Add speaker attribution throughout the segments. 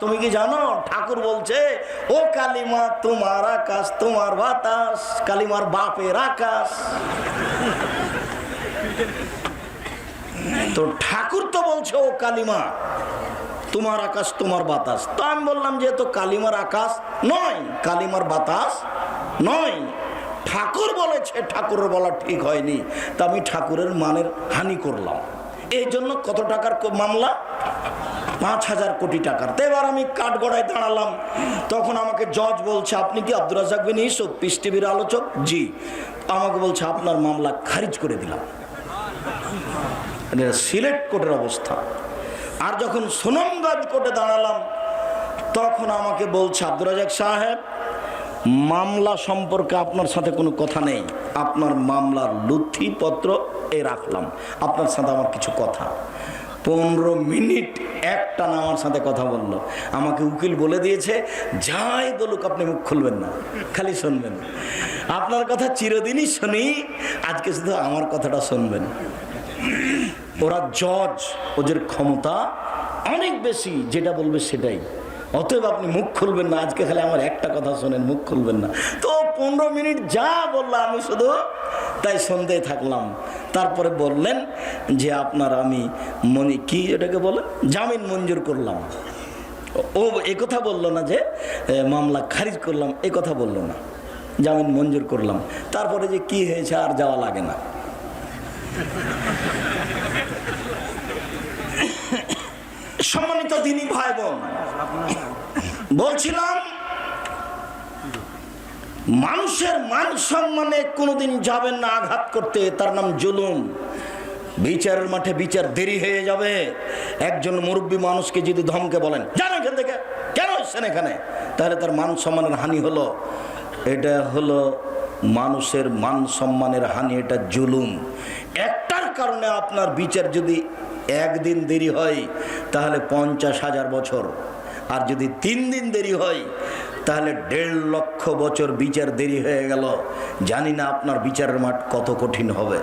Speaker 1: তুমি কি জানো ঠাকুর বলছে ও কালিমা তোমার আকাশ তোমার বাতাস, কালিমার বাপের আকাশ। তো ঠাকুর তো বলছে ও কালিমা তোমার আকাশ তোমার বাতাস। তো আমি বললাম যে তো কালিমার আকাশ নয়, কালিমার বাতাস নয়, ঠাকুর বলেছে, ঠাকুরের বলা ঠিক হয়নি। তা আমি ঠাকুরের মানের হানি করলাম। এই জন্য কত টাকার মামলা? ৫,০০০ কোটি টাকার। তো এবার আমি কাঠগড়ায় দাঁড়ালাম। তখন আমাকে জজ বলছে আপনি কি আব্দুর রাজ্জাক বিন ইউসুফ, পিস টিভির আলোচক? জি। আমাকে বলছে আপনার মামলা খারিজ করে দিলাম। সিলেট কোর্টের অবস্থা। আর যখন সুনামগঞ্জ কোর্টে দাঁড়ালাম তখন আমাকে বলছে আব্দুর রাজ্জাক সাহেব, মামলা সম্পর্কে আপনার সাথে কোনো কথা নেই, আপনার মামলার নথিপত্র রাখলাম, আপনার সাথে আমার কিছু কথা। 15 মিনিট একটানা আমার সাথে কথা বললো। আমাকে উকিল বলে দিয়েছে যাই বলুক আপনি মুখ খুলবেন না, খালি শুনবেন। আপনার কথা চিরদিনই শুনি, আজকে শুধু আমার কথাটা শুনবেন। ওরা জজ, ওদের ক্ষমতা অনেক বেশি, যেটা বলবে সেটাই। অতএব আপনি মুখ খুলবেন না, আজকে খালি আমার একটা কথা শোনেন, মুখ খুলবেন না। তো 15 মিনিট যা বললাম আমি শুধু তাই শুনতে থাকলাম। তারপরে বললেন যে আপনার আমি কি এটাকে বলে জামিন মঞ্জুর করলাম। ও একথা বললো না যে মামলা খারিজ করলাম, একথা বললো না, জামিন মঞ্জুর করলাম। তারপরে যে কি হয়েছে আর যাওয়া লাগে না। সম্মানিত দিনী ভাই বোন, বলছিলাম মানুষের মান সম্মানে কোনোদিন যাবেন না আঘাত করতে, তার নাম জুলুম। বিচারের মাঠে বিচার দেরি হয়ে যাবে। একজন মুরব্বী মানুষকে যদি ধমকে বলেন জানো এখান থেকে, কেন এসছেন এখানে, তাহলে তার মান সম্মানের হানি হলো। এটা হলো মানুষের মান সম্মানের হানি, এটা জুলুম। একটার কারণে আপনার বিচার যদি একদিন দেরি হয় তাহলে 50,000 বছর, আর যদি 3 দিন দেরি হয় তাহলে 1.5 লক্ষ বছর বিচার দেরি হয়ে গেল। জানি না আপনার বিচারের মাঠ কত কঠিন হবে।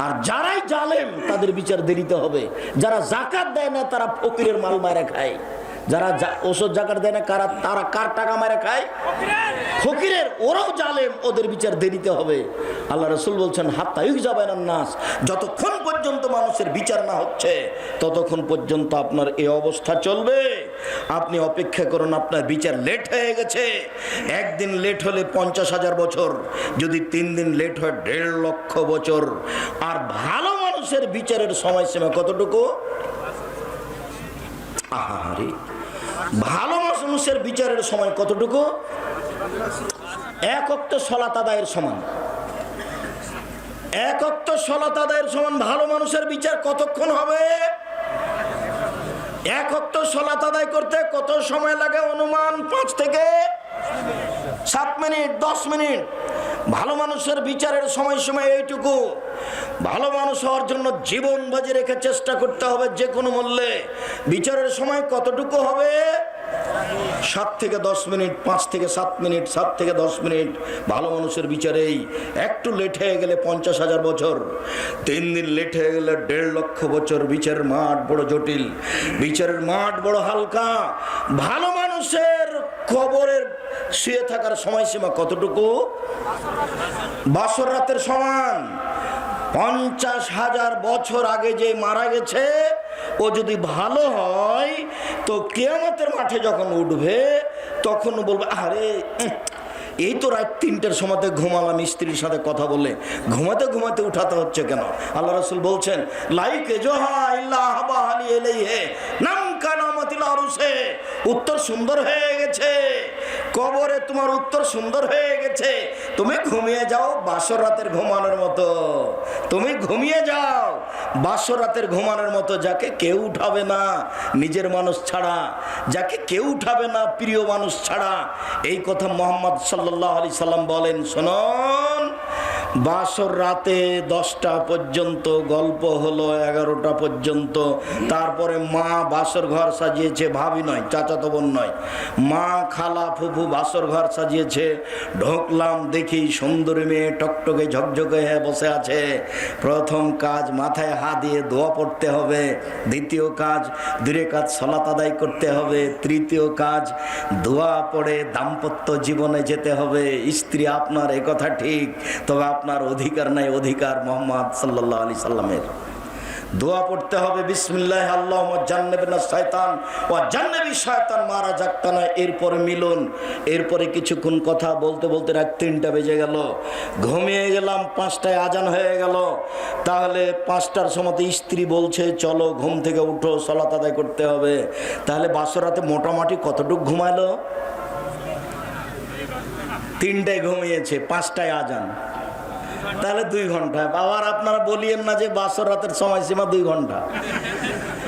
Speaker 1: আর যারাই জালেম তাদের বিচার দেরিতে হবে। যারা জাকাত দেয় না তারা ফকিরের মাল মারা খায়। যারা ওষুধ জাকাত দেয় না তারা কার টাকা মারা খায়? ফকিরের। ওরাও জালেম, ওদের বিচার দেরিতে হবে। আল্লাহ রাসূল বলছেন হাত্তা ইউজাবানান নাস, যতক্ষণ পর্যন্ত মানুষের বিচার না হচ্ছে ততক্ষণ পর্যন্ত আপনার এই অবস্থা চলবে। আপনি অপেক্ষা করুন, আপনার বিচার লেট হয়ে গেছে। একদিন লেট হলে 50,000 বছর, যদি 3 দিন লেট হয় 1.5 লক্ষ বছর। আর ভালো মানুষের বিচারের সময়সীমা কতটুকু? আহারে, ভালো মানুষের বিচারের সময় কতটুকু? 1 ওয়াক্ত সালাত আদায়ের সমান। 1 ওয়াক্ত সালাত আদায়ের সমান ভালো মানুষের বিচার কতক্ষণ হবে? 1 ওয়াক্ত সালাত আদায় করতে কত সময় লাগে? অনুমান 5 থেকে 7 মিনিট, 10 মিনিট। ভালো মানুষের বিচারের সময় এইটুকু। ভালো মানুষ হওয়ার জন্য জীবন বাজি রেখে চেষ্টা করতে হবে যে কোনো মূল্যে। বিচারের সময় কতটুকু হবে? 7 থেকে 10 মিনিট, 5 থেকে 7 মিনিট, 7 থেকে 10 মিনিট ভালো মানুষের বিচারেই। একটু লেট হয়ে গেলে 50,000 বছর, 3 দিন লেট হয়ে গেলে 1.5 লক্ষ বছর। বিচারের মাঠ বড় জটিল, বিচারের মাঠ বড় হালকা। ভালো মানুষের কবরের শুয়ে থাকার সময়সীমা কতটুকু? বাসর রাতের সমান। 50,000 বছর আগে যে মারা গেছে ও যদি ভালো হয় তো কিয়ামতের মাঠে যখন উঠবে তখন বলবে আরে এই তো রাত 3টার সময়তে ঘুমালাম, স্ত্রীর সাথে কথা বলে ঘুমাতে ঘুমাতে উঠাতে হচ্ছে কেন? আল্লাহ রাসূল বলছেন লাইকে জোহা ইল্লাহ বাহালি এলাইহি নাম কানামাতিল আরুসে। উত্তর সুন্দর হয়ে গেছে, কবরে তোমার উত্তর সুন্দর হয়ে গেছে। তুমি ঘুমিয়ে যাও বাসর রাতের ঘুমানোর মতো। তুমি ঘুমিয়ে যাও বাসর রাতের ঘুমানোর মতো। যাকে কেউ উঠাবে না নিজের মানুষ ছাড়া, যাকে কেউ উঠাবে না প্রিয় মানুষ ছাড়া। এই কথা মুহাম্মদ সাল্লাল্লাহু আলাইহি সাল্লাম বলেন। শুনুন, বাসর রাতে 10টা পর্যন্ত গল্প হলো, 11টা পর্যন্ত। তারপরে মা বাসর ঘর সাজিয়েছে, ভাবি নয়, চাচাতো বোন নয়, মা খালা ফুফু বাসর ঘর সাজিয়েছে। ঢুকলাম, দেখি সুন্দরী মেয়ে টকটকে ঝকঝকে হয়ে বসে আছে। প্রথম কাজ মাথায় হাত দিয়ে দোয়া পড়তে হবে, দ্বিতীয় কাজ 2 রাকাত সালাত আদায় করতে হবে, তৃতীয় কাজ দোয়া পড়ে দাম্পত্য জীবনে যেতে হবে। স্ত্রী আপনার, এ কথা ঠিক, তবে আপনার অধিকার নাই অধিকার মুহাম্মদ সাল্লাল্লাহু আলাইহি সাল্লামের। দোয়া পড়তে হবে, বিসমিল্লাহ আল্লাহুম্মা জান্নিবনা শায়তান ওয়া জান্নিবি শায়তান মা রাযাকতানা। এরপরে মিলন, এরপরে কিছুক্ষণ কথা বলতে বলতে রাত 3টা বেজে গেল, ঘুমিয়ে গেলাম। 5টায় আজান হয়ে গেল। তাহলে 5টার সময় স্ত্রী বলছে চলো ঘুম থেকে উঠো, সালাত আদায় করতে হবে। তাহলে বাসর রাতে মোটামুটি কতটুকু ঘুমালো? 3টায় ঘুমিয়েছে, 5টায় আজান, তাহলে 2 ঘন্টা। আবার আপনারা বলিয়েন না যে বাসর রাতের সময়সীমা 2 ঘন্টা,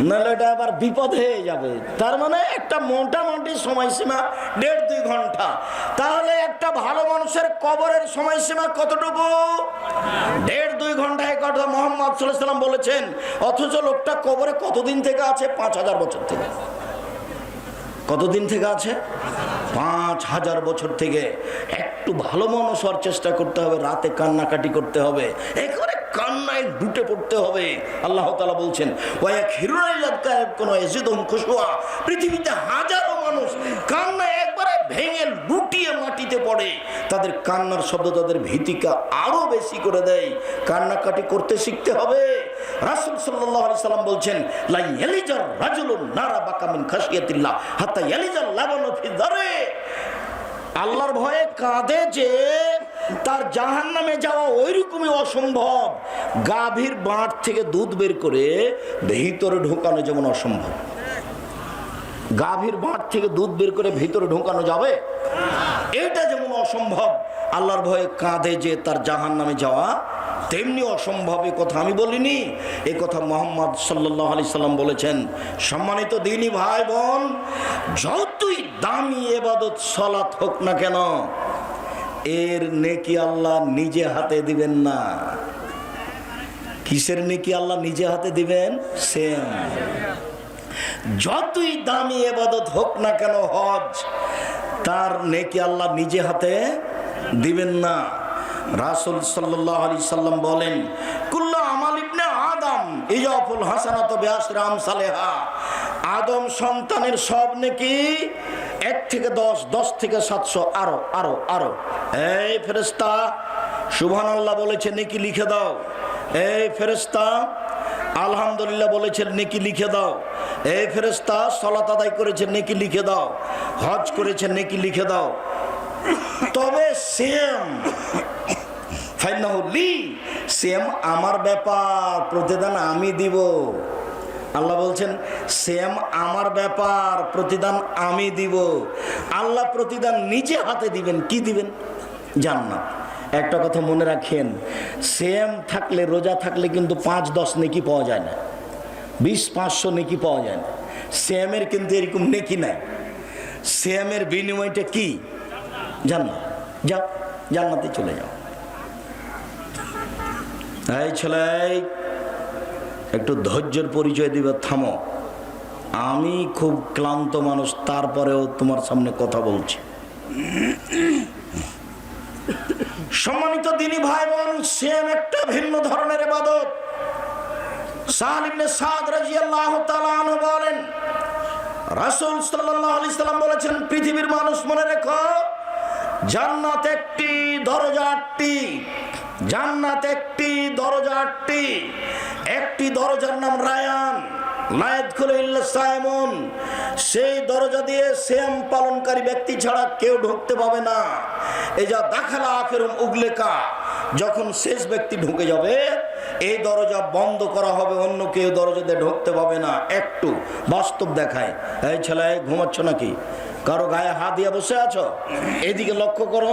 Speaker 1: নাহলে এটা আবার বিপদ হয়ে যাবে। তার মানে একটা মোটামুটি সময়সীমা 1.5-2 ঘন্টা। তাহলে একটা ভালো মানুষের কবরের সময়সীমা কতটুকু? 1.5-2 ঘন্টা। এই কথা মুহাম্মদ সাল্লাল্লাহু আলাইহি সাল্লাম বলেছেন। অথচ লোকটা কবরে কতদিন থেকে আছে? 5000 বছর থেকে। কতদিন থেকে আছে? 5000 বছর থেকে। একটু ভালো মানুষ হওয়ার চেষ্টা করতে হবে, রাতে কান্নাকাটি করতে হবে, একেবারে কান্নায় ডুটে পড়তে হবে। আল্লাহ তাআলা বলছেন পৃথিবীতে হাজারো মানুষ কান্নায় একবারে ভেঙে লুটিয়ে মাটিতে পড়ে, তাদের কান্নার শব্দ তাদের ভীতিকে আরো বেশি করে দেয়। কান্নাকাটি করতে শিখতে হবে। রাসূল সাল্লাল্লাহু আলাইহি সাল্লাম বলছেন লা ইয়ালিজার রাজুলুন নারা বাকা মিন খাশিয়াতিল্লাহ হাত্তা ইয়ালিজাল লাবানু ফি দারে। আল্লাহর ভয়ে কাঁদে যে তার জাহান্নামে যাওয়া ওইরকমই অসম্ভব। গাভীর বাঁট থেকে দুধ বের করে ভিতরে ঢোকানো যেমন অসম্ভব। গাভীর বাঁট থেকে দুধ বের করে ভিতরে ঢোকানো যাবে? এটা যেমন অসম্ভব, আল্লাহর ভয়ে কাঁদে যে তার জাহান্নামে যাওয়া তেমনি অসম্ভব। এ কথা আমি বলিনি, এ কথা মুহাম্মদ সাল্লাল্লাহু আলাইহি সাল্লাম বলেছেন। সম্মানিত দিনী ভাই বোন, যতই দামি ইবাদত সালাত হোক না কেন, এর নেকি আল্লাহ নিজে হাতে দিবেন না। কিসের নেকি আল্লাহ নিজে হাতে দিবেন? সেম। যতই দামি ইবাদত হোক না কেন হজ, তার নেকি আল্লাহ নিজে হাতে দিবেন না। রাসূল সাল্লাল্লাহু আলাইহি সাল্লাম বলেন কুল্লু আমাল ইবনে আদম ইয়াফুল হাসানাতু বিআশরি আমসালিহা। আদম সন্তানের সব নেকি 1 থেকে 10, 10 থেকে 700, আরো আরো আরো। এই ফেরেশতা সুবহানাল্লাহ বলেছে নেকি লিখে দাও। এই ফেরেশতা আলহামদুলিল্লাহ বলেছেন নেকি লিখে দাও। এই ফেরেশতা সালাত আদায় করেছে নেকি লিখে দাও। হজ করেছে নেকি লিখে দাও। তবে সেম সেম আমার ব্যাপার, প্রতিদান আমি দিব। আল্লাহ বলছেন সেম আমার ব্যাপার, প্রতিদান আমি দিব। আল্লাহ প্রতিদান নিজে হাতে দিবেন। কি দিবেন? জান্নাত। একটা কথা মনে রাখেন, সেম থাকলে, রোজা থাকলে কিন্তু 5-10 নেকি পাওয়া যায় না, 20-500 নেকি পাওয়া যায় না। সেমের কিন্তু এরকম নেকি নাই। সেমের বিনিময়টা কি? জান্নাত। যাও, জান্নাতে চলে যাও। এই ছেলে, একটু ধৈর্যের পরিচয় দিবে। থামো, আমি খুব ক্লান্ত মানুষ, তারপরেও তোমার সামনে কথা বলছি। সম্মানিত দিনী ভাই বোন, সেম একটা ভিন্ন ধরনের ইবাদত। সাহল ইবনে সাদ রাদিয়াল্লাহু তাআলা আনহু বলেন রাসূল সাল্লাল্লাহু আলাইহি সাল্লাম বলেছেন পৃথিবীর মানুষ মনে রেখো, জান্নাত একটি, দরজা 8টি। জান্নাত একটি, দরজা 8টি। একটি দরজার নাম রায়ান, লা ইয়াদখুলু ইল্লা সাইমুন। সেই দরজা দিয়ে সিয়াম পালনকারী ব্যক্তি ছাড়া কেউ ঢুকতে পাবে না। এই যা দাখালা আখিরুম উগলেকা, যখন শেষ ব্যক্তি ঢুকে যাবে এই দরজা বন্ধ করা হবে, অন্য কেউ দরজা দিয়ে ঢুকতে পাবে না। একটু বাস্তব দেখায়। এই ছেলে, ঘুমাচ্ছ নাকি? কারো গায়ে হাত দিয়ে বসে আছো? এদিকে লক্ষ্য করো।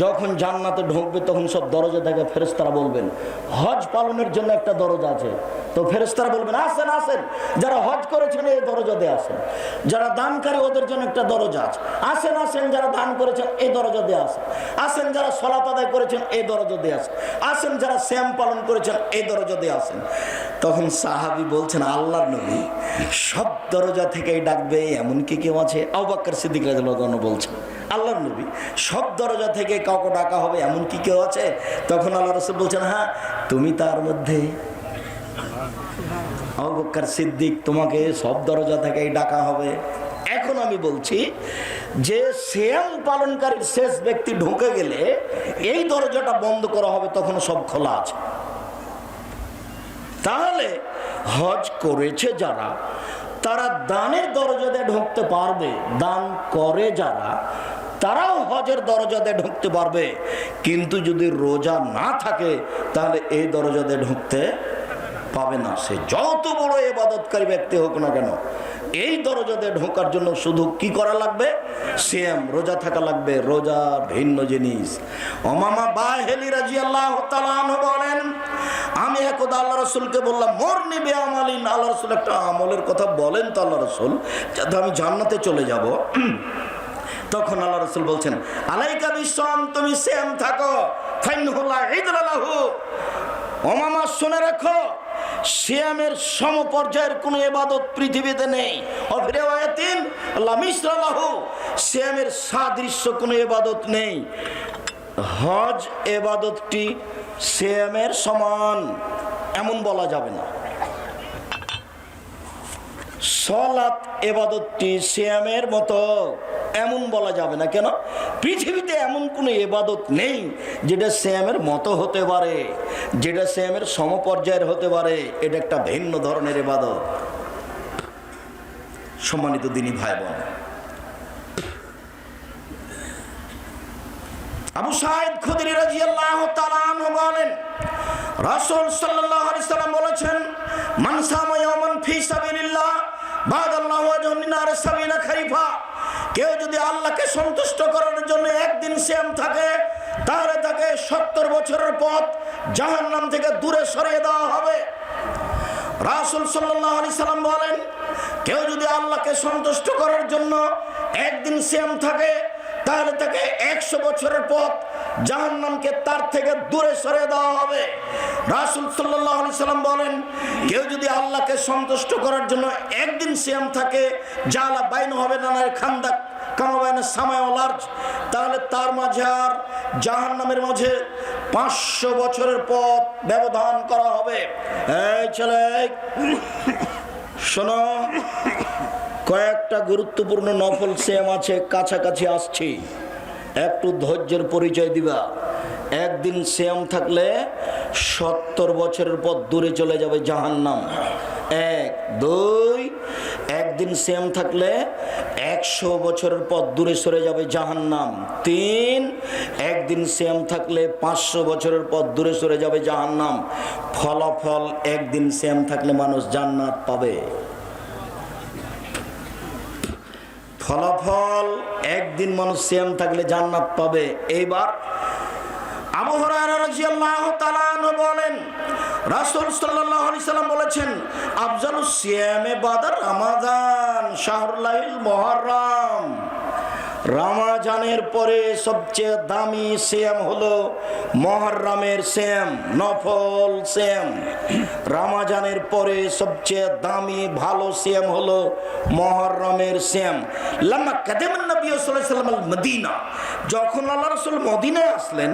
Speaker 1: যখন জান্নাতে ঢুকবে তখন সব দরজা থেকে ফেরেশতারা বলবেন হজ পালনের জন্য একটা দরজা আছে, তো ফেরেশতারা বলবেন আসেন আসেন, যারা হজ করেছেন এই দরজা দিয়ে আসেন, যারা দানকারী ওদের জন্য একটা দরজা আছে, আসেন আসেন, যারা দান করেছেন এই দরজা দিয়ে আসেন, আসেন যারা সালাত আদায় করেছেন এই দরজা দিয়ে আসেন, আসেন যারা সিয়াম পালন করেছেন এই দরজা দিয়ে আসেন। তখন সাহাবী বলছেন আল্লাহর নবী সব দরজা থেকেই ডাকবে এমন কি কেউ আছে? আবু বকর সিদ্দিক রাদিয়াল্লাহু আনহু বলছেন আল্লাহর নবী সব দরজা থেকে কাউকে ডাকা হবে এমন কি কেউ আছে? তখন আল্লাহ রাসূল বলছেন হ্যাঁ তুমি তার মধ্যে। আবু বকর সিদ্দিক তোমাকে সব দরজা থেকেই ডাকা হবে। এখন আমি বলছি যে সিয়াম পালনকারীর শেষ ব্যক্তি ঢুকে গেলে এই দরজাটা বন্ধ করা হবে, তখন সব খোলা আছে। তাহলে হজ করেছে যারা তারা দানের দরজা দিয়ে ঢুকতে পারবে, দান করে যারা তারাও হজের দরজা দিয়ে ঢুকতে পারবে, কিন্তু যদি রোজা না থাকে তাহলে এই দরজা দিয়ে ঢুকতে পাবে না। সে যত বড় ইবাদতকারী ব্যক্তি হোক না কেন, এই দরজা দিয়ে ঢোকার জন্য শুধু কি করা লাগবে? সিয়াম, রোজা থাকা লাগবে। রোজা ভিন্ন জিনিস। উমামা বাহিলি রাদিয়াল্লাহু তাআলা আনহু বলেন আমি একদা আল্লাহ রাসূলকে বললাম মুরনি বিআমালিন, আল্লাহ রাসূল একটা আমলের কথা বলেন তো আল্লাহ রাসূল, যাতে আমি জান্নাতে চলে যাব। তখন আল্লাহ রাসূল বলছেন আলাইকা বিসসাম, তুমি সিয়াম থাকো, ফাইন্নাহু লা ইদলা লাহু। উমামা শুনে রাখো সিয়ামের সমপর্যায়ের কোন ইবাদত পৃথিবীতে নেই। অফিরাওয়াতিন লা মিসলা লাহু, সিয়ামের সাদৃশ্য কোন ইবাদত নেই। হজ ইবাদতটি সিয়ামের সমান এমন বলা যাবে না। সালাত ইবাদতটি সিয়ামের মতো এমন বলা যাবে না। কেন? পৃথিবীতে এমন কোনো ইবাদত নেই যেটা সিয়ামের মতো হতে পারে, যেটা সিয়ামের সমপর্যায়ের হতে পারে। এটা একটা ভিন্ন ধরনের ইবাদত। সম্মানিত দিনী ভাই বোন, আবু সাঈদ খুদরি রাদিয়াল্লাহু তাআলা আনহু বলেন রাসূল সাল্লাল্লাহু আলাইহি সাল্লাম বলেছেন মান সামা ইয়াওমান ফি সাবিলিল্লাহ বাদাল্লাহু ওয়াজহুন নার সাবিনা খারিফা, কেউ যদি আল্লাহকে সন্তুষ্ট করার জন্য একদিন সিয়াম থাকে তাহলে তাকে 70 বছরের পথ জাহান্নাম থেকে দূরে সরিয়ে দেওয়া হবে। রাসূল সাল্লাল্লাহু আলাইহি সাল্লাম বলেন কেউ যদি আল্লাহকে সন্তুষ্ট করার জন্য একদিন সিয়াম থাকে তাহলে তাকে 100 বছরের পথ জাহান্নামকে তার থেকে দূরে সরিয়ে দেওয়া হবে। রাসূল সাল্লাল্লাহু আলাইহি সাল্লাম বলেন কেউ যদি আল্লাহকে সন্তুষ্ট করার জন্য একদিন সিয়াম থাকে জালা বাইন হবে নানার খান্দাক কামা বাইনা সামাই ওয়াল আরজ, তাহলে তার মাঝে আর জাহান্নামের মাঝে 500 বছরের পথ ব্যবধান করা হবে। এই ছেলে শোনো, কয়েকটা গুরুত্বপূর্ণ নফল সিয়াম আছে, কাছাকাছি আসছি, একটু ধৈর্যের পরিচয় দিবা। একদিন সিয়াম থাকলে 70 বছরের পর দূরে চলে যাবে জাহান্নাম। 1 2 একদিন সিয়াম থাকলে 100 বছরের পর দূরে সরে যাবে জাহান্নাম। 3 একদিন সিয়াম থাকলে 500 বছরের পর দূরে সরে যাবে জাহান্নাম। ফলাফল একদিন সিয়াম থাকলে মানুষ জান্নাত পাবে। ফলাফল একদিন মানুষ সিয়াম থাকলে জান্নাত পাবে। এইবার আবু হুরায়রা রাদিয়াল্লাহু তাআলা আনহু বলেন রাসূল সাল্লাল্লাহু আলাইহি সাল্লাম বলেছেন আফজালুস সিয়ামে বাদা রমাদান শাহরুল মুহররম, রমজানের পরে সবচেয়ে দামি সিয়াম হলো মুহররমের সিয়াম, নফল সিয়াম। রমজানের পরে সবচেয়ে দামি ভালো সিয়াম হলো মুহররমের সিয়াম। লাম্মা কাদামান নবী সাল্লাল্লাহু আলাইহি ওয়াসাল্লাম মদিনা, যখন আল্লাহ রাসূল মদিনায় আসলেন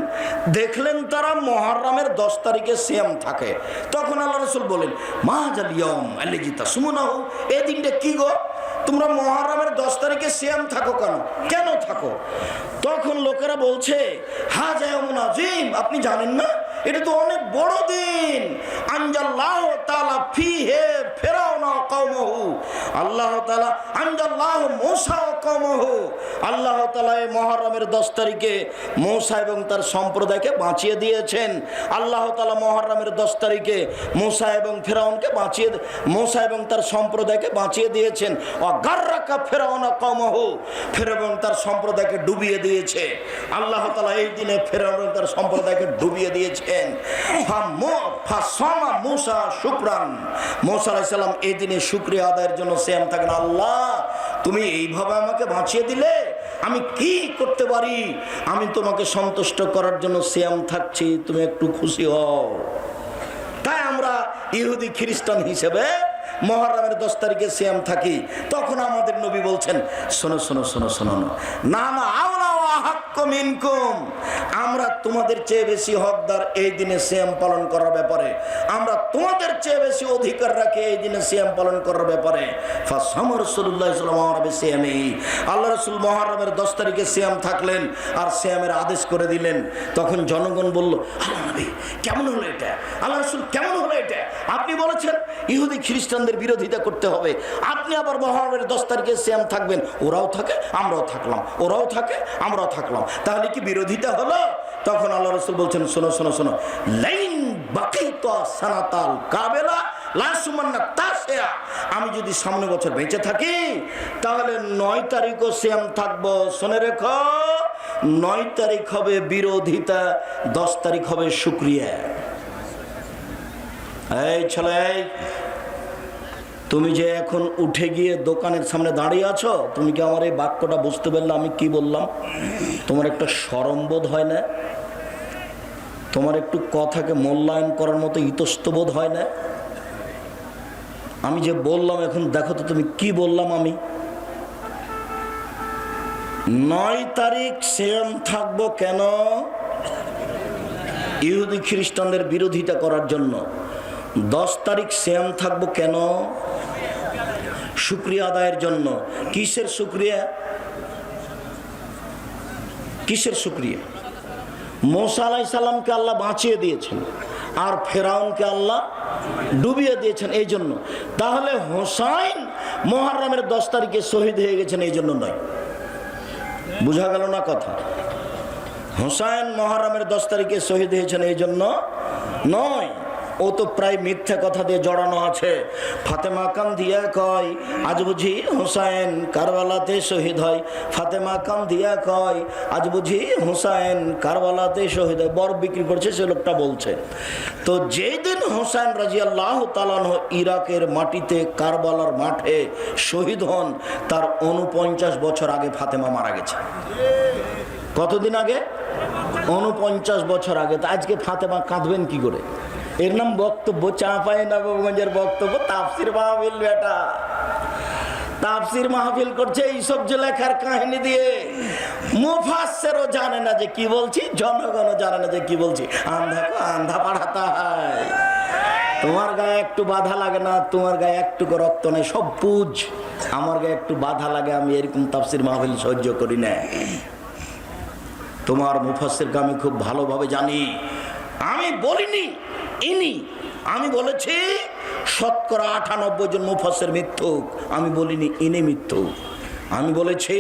Speaker 1: দেখলেন তারা মুহররমের 10 তারিখে সিয়াম থাকে। তখন আল্লাহ রাসূল বলেন মা হাযাল ইয়াওম আল্লাযী তাসুমুনাহু, এই দিনটা কি গো, তোমরা মুহররমের 10 তারিখে সিয়াম থাকো কেন থাকো? তখন লোকেরা বলছে হাযা ইয়াউমুন আযীম, আপনি জানেন না এটা তো অনেক বড় দিন। আনজাল্লাহু তাআলা ফিহি ফিরআউনা ওয়া কওমহু, আল্লাহ তাআলা আনজাল্লাহু মূসা ওয়া কওমাহু, আল্লাহ তাআলা এই মুহররমের 10 তারিখে মূসা এবং তার সম্প্রদায়কে বাঁচিয়ে দিয়েছেন। আল্লাহ তাআলা মুহররমের 10 তারিখে মূসা এবং ফিরআউনকে মূসা এবং তার সম্প্রদায়কে বাঁচিয়ে দিয়েছেন। ওয়াগাররাকা ফিরআউন কওমাহু, ফিরআউন তার সম্প্রদায়কে ডুবিয়ে দিয়েছে। আল্লাহ তাআলা এই দিনে ফিরআউন তার সম্প্রদায়কে ডুবিয়ে দিয়েছেন। ফাসামা মূসা শুকরান, মূসা আলাইহিস সালাম এই দিনে শুকরিয়া আদায়ের জন্য সিয়াম থাকেন। আল্লাহ, তুমি এইভাবে আমাকে বাঁচিয়ে দিলে, আমি কি করতে পারি? আমি তোমাকে সন্তুষ্ট করার জন্য সিয়াম থাকছি, তুমি একটু খুশি হও। তাই আমরা ইহুদি খ্রিস্টান হিসেবে মুহররমের 10 তারিখে সিয়াম থাকি। তখন আমাদের নবী বলছেন, শোনো শোনো শোনো শোনো, না না আওলা ওয়া হাক্কু মিনকুম, আমরা তোমাদের চেয়ে বেশি হকদার এই দিনে সিয়াম পালন করার ব্যাপারে, আমরা তোমাদের চেয়ে বেশি অধিকার রাখি এই দিনে সিয়াম পালন করার ব্যাপারে। ফাসামা রাসূলুল্লাহ সাল্লাল্লাহু আলাইহি ওয়াসাল্লাম, আল্লাহ রাসূল মুহররমের 10 তারিখে সিয়াম থাকলেন আর সিয়ামের আদেশ করে দিলেন। তখন জনগণ বলল, আল্লাহ নবী কেমন হলো এটা? আল্লাহ রাসূল কেমন হলো এটা? আপনি বলেছেন ইহুদি খ্রিস্টানদের বিরোধিতা করতে হবে, আপনি আবার মুহররমের 10 তারিখে সিয়াম থাকবেন। ওরাও থাকে আমরাও থাকলাম, ওরাও থাকে আমরাও থাকলাম, তাহলে কি বিরোধিতা হলো? তখন আল্লাহ রাসূল বলছেন, শোনো শোনো শোনো, লাইন বাকিতু সানাতাল কাবেলা লা সুমান্না তাসিয়া, আমি যদি সামনে বছর বেঁচে থাকি তাহলে 9 তারিখও সিয়াম থাকবো। শুনে রেখো, 9 তারিখ হবে বিরোধিতা, 10 তারিখ হবে শুকরিয়া। এই ছেলে, তুমি যে এখন উঠে গিয়ে দোকানের সামনে দাঁড়িয়ে আছো, তুমি কি আমার এই বাক্যটা বুঝতে পারলে আমি কি বললাম? তোমার একটা শরম বোধ হয় না? তোমার একটু কথাকে মূল্যায়ন করার মতো ইতস্তবোধ হয় না? আমি যে বললাম এখন দেখো তো তুমি কি বললাম। আমি 9 তারিখ সিয়াম থাকবো কেন? ইহুদি খ্রিস্টানদের বিরোধিতা করার জন্য। 10 তারিখ সিয়াম থাকবো কেন? শুকরিয়া আদায়ের জন্য। কিসের শুকরিয়া? কিসের শুকরিয়া? মূসা আলাইহিস সালামকে আল্লাহ বাঁচিয়ে দিয়েছেন আর ফেরাউনকে আল্লাহ ডুবিয়ে দিয়েছেন এই জন্য। তাহলে হোসাইন মুহররমের 10 তারিখে শহীদ হয়ে গেছেন এই জন্য নয়। বুঝা গেল না কথা? হোসাইন মুহররমের 10 তারিখে শহীদ হয়েছেন এই জন্য নয়। ও তো প্রায় মিথ্যা কথা দিয়ে জড়ানো আছে। ফাতেমা কান্দিয়া কয় আজ বুঝি হোসাইন কারবালাতে শহীদ হয়। ফাতেমা কান্দিয়া কয় আজ বুঝি হোসাইন কারবালাতে শহীদ হয়। বরফ বিক্রি করছে সে লোকটা বলছে। তো যেই দিন হোসাইন রাদিয়াল্লাহু তাআলা আনহু ইরাকের মাটিতে কারবালার মাঠে শহীদ হন, তার 49 বছর আগে ফাতেমা মারা গেছে। কতদিন আগে? 49 বছর আগে। তো আজকে ফাতেমা কাঁদবেন কি করে? এর নাম বক্তব্য। চাঁপাইনবাবগঞ্জের বক্তব্য, তাফসির মাহফিল। বেটা তাফসির মাহফিল করছে এইসব যে লেখার কাহিনী দিয়ে। মুফাসসিরও জানে না যে কি বলছি, জনগণও জানে না যে কি বলছি। আন্ধা কো আন্ধা পড়াতা হয়। তোমার গায়ে একটু বাধা লাগে না, তোমার গায়ে একটু রক্ত নেই, সব পুজ। আমার গায়ে একটু বাধা লাগে, আমি এরকম তাফসির মাহফিল সহ্য করি না। তোমার মুফাসসিরকে আমি খুব ভালোভাবে জানি। আমি বলিনি ইনি, আমি বলেছি 98% জন মুফাসসির মিথ্যুক। আমি বলিনি ইনি মিথ্যুক। আমি বলেছি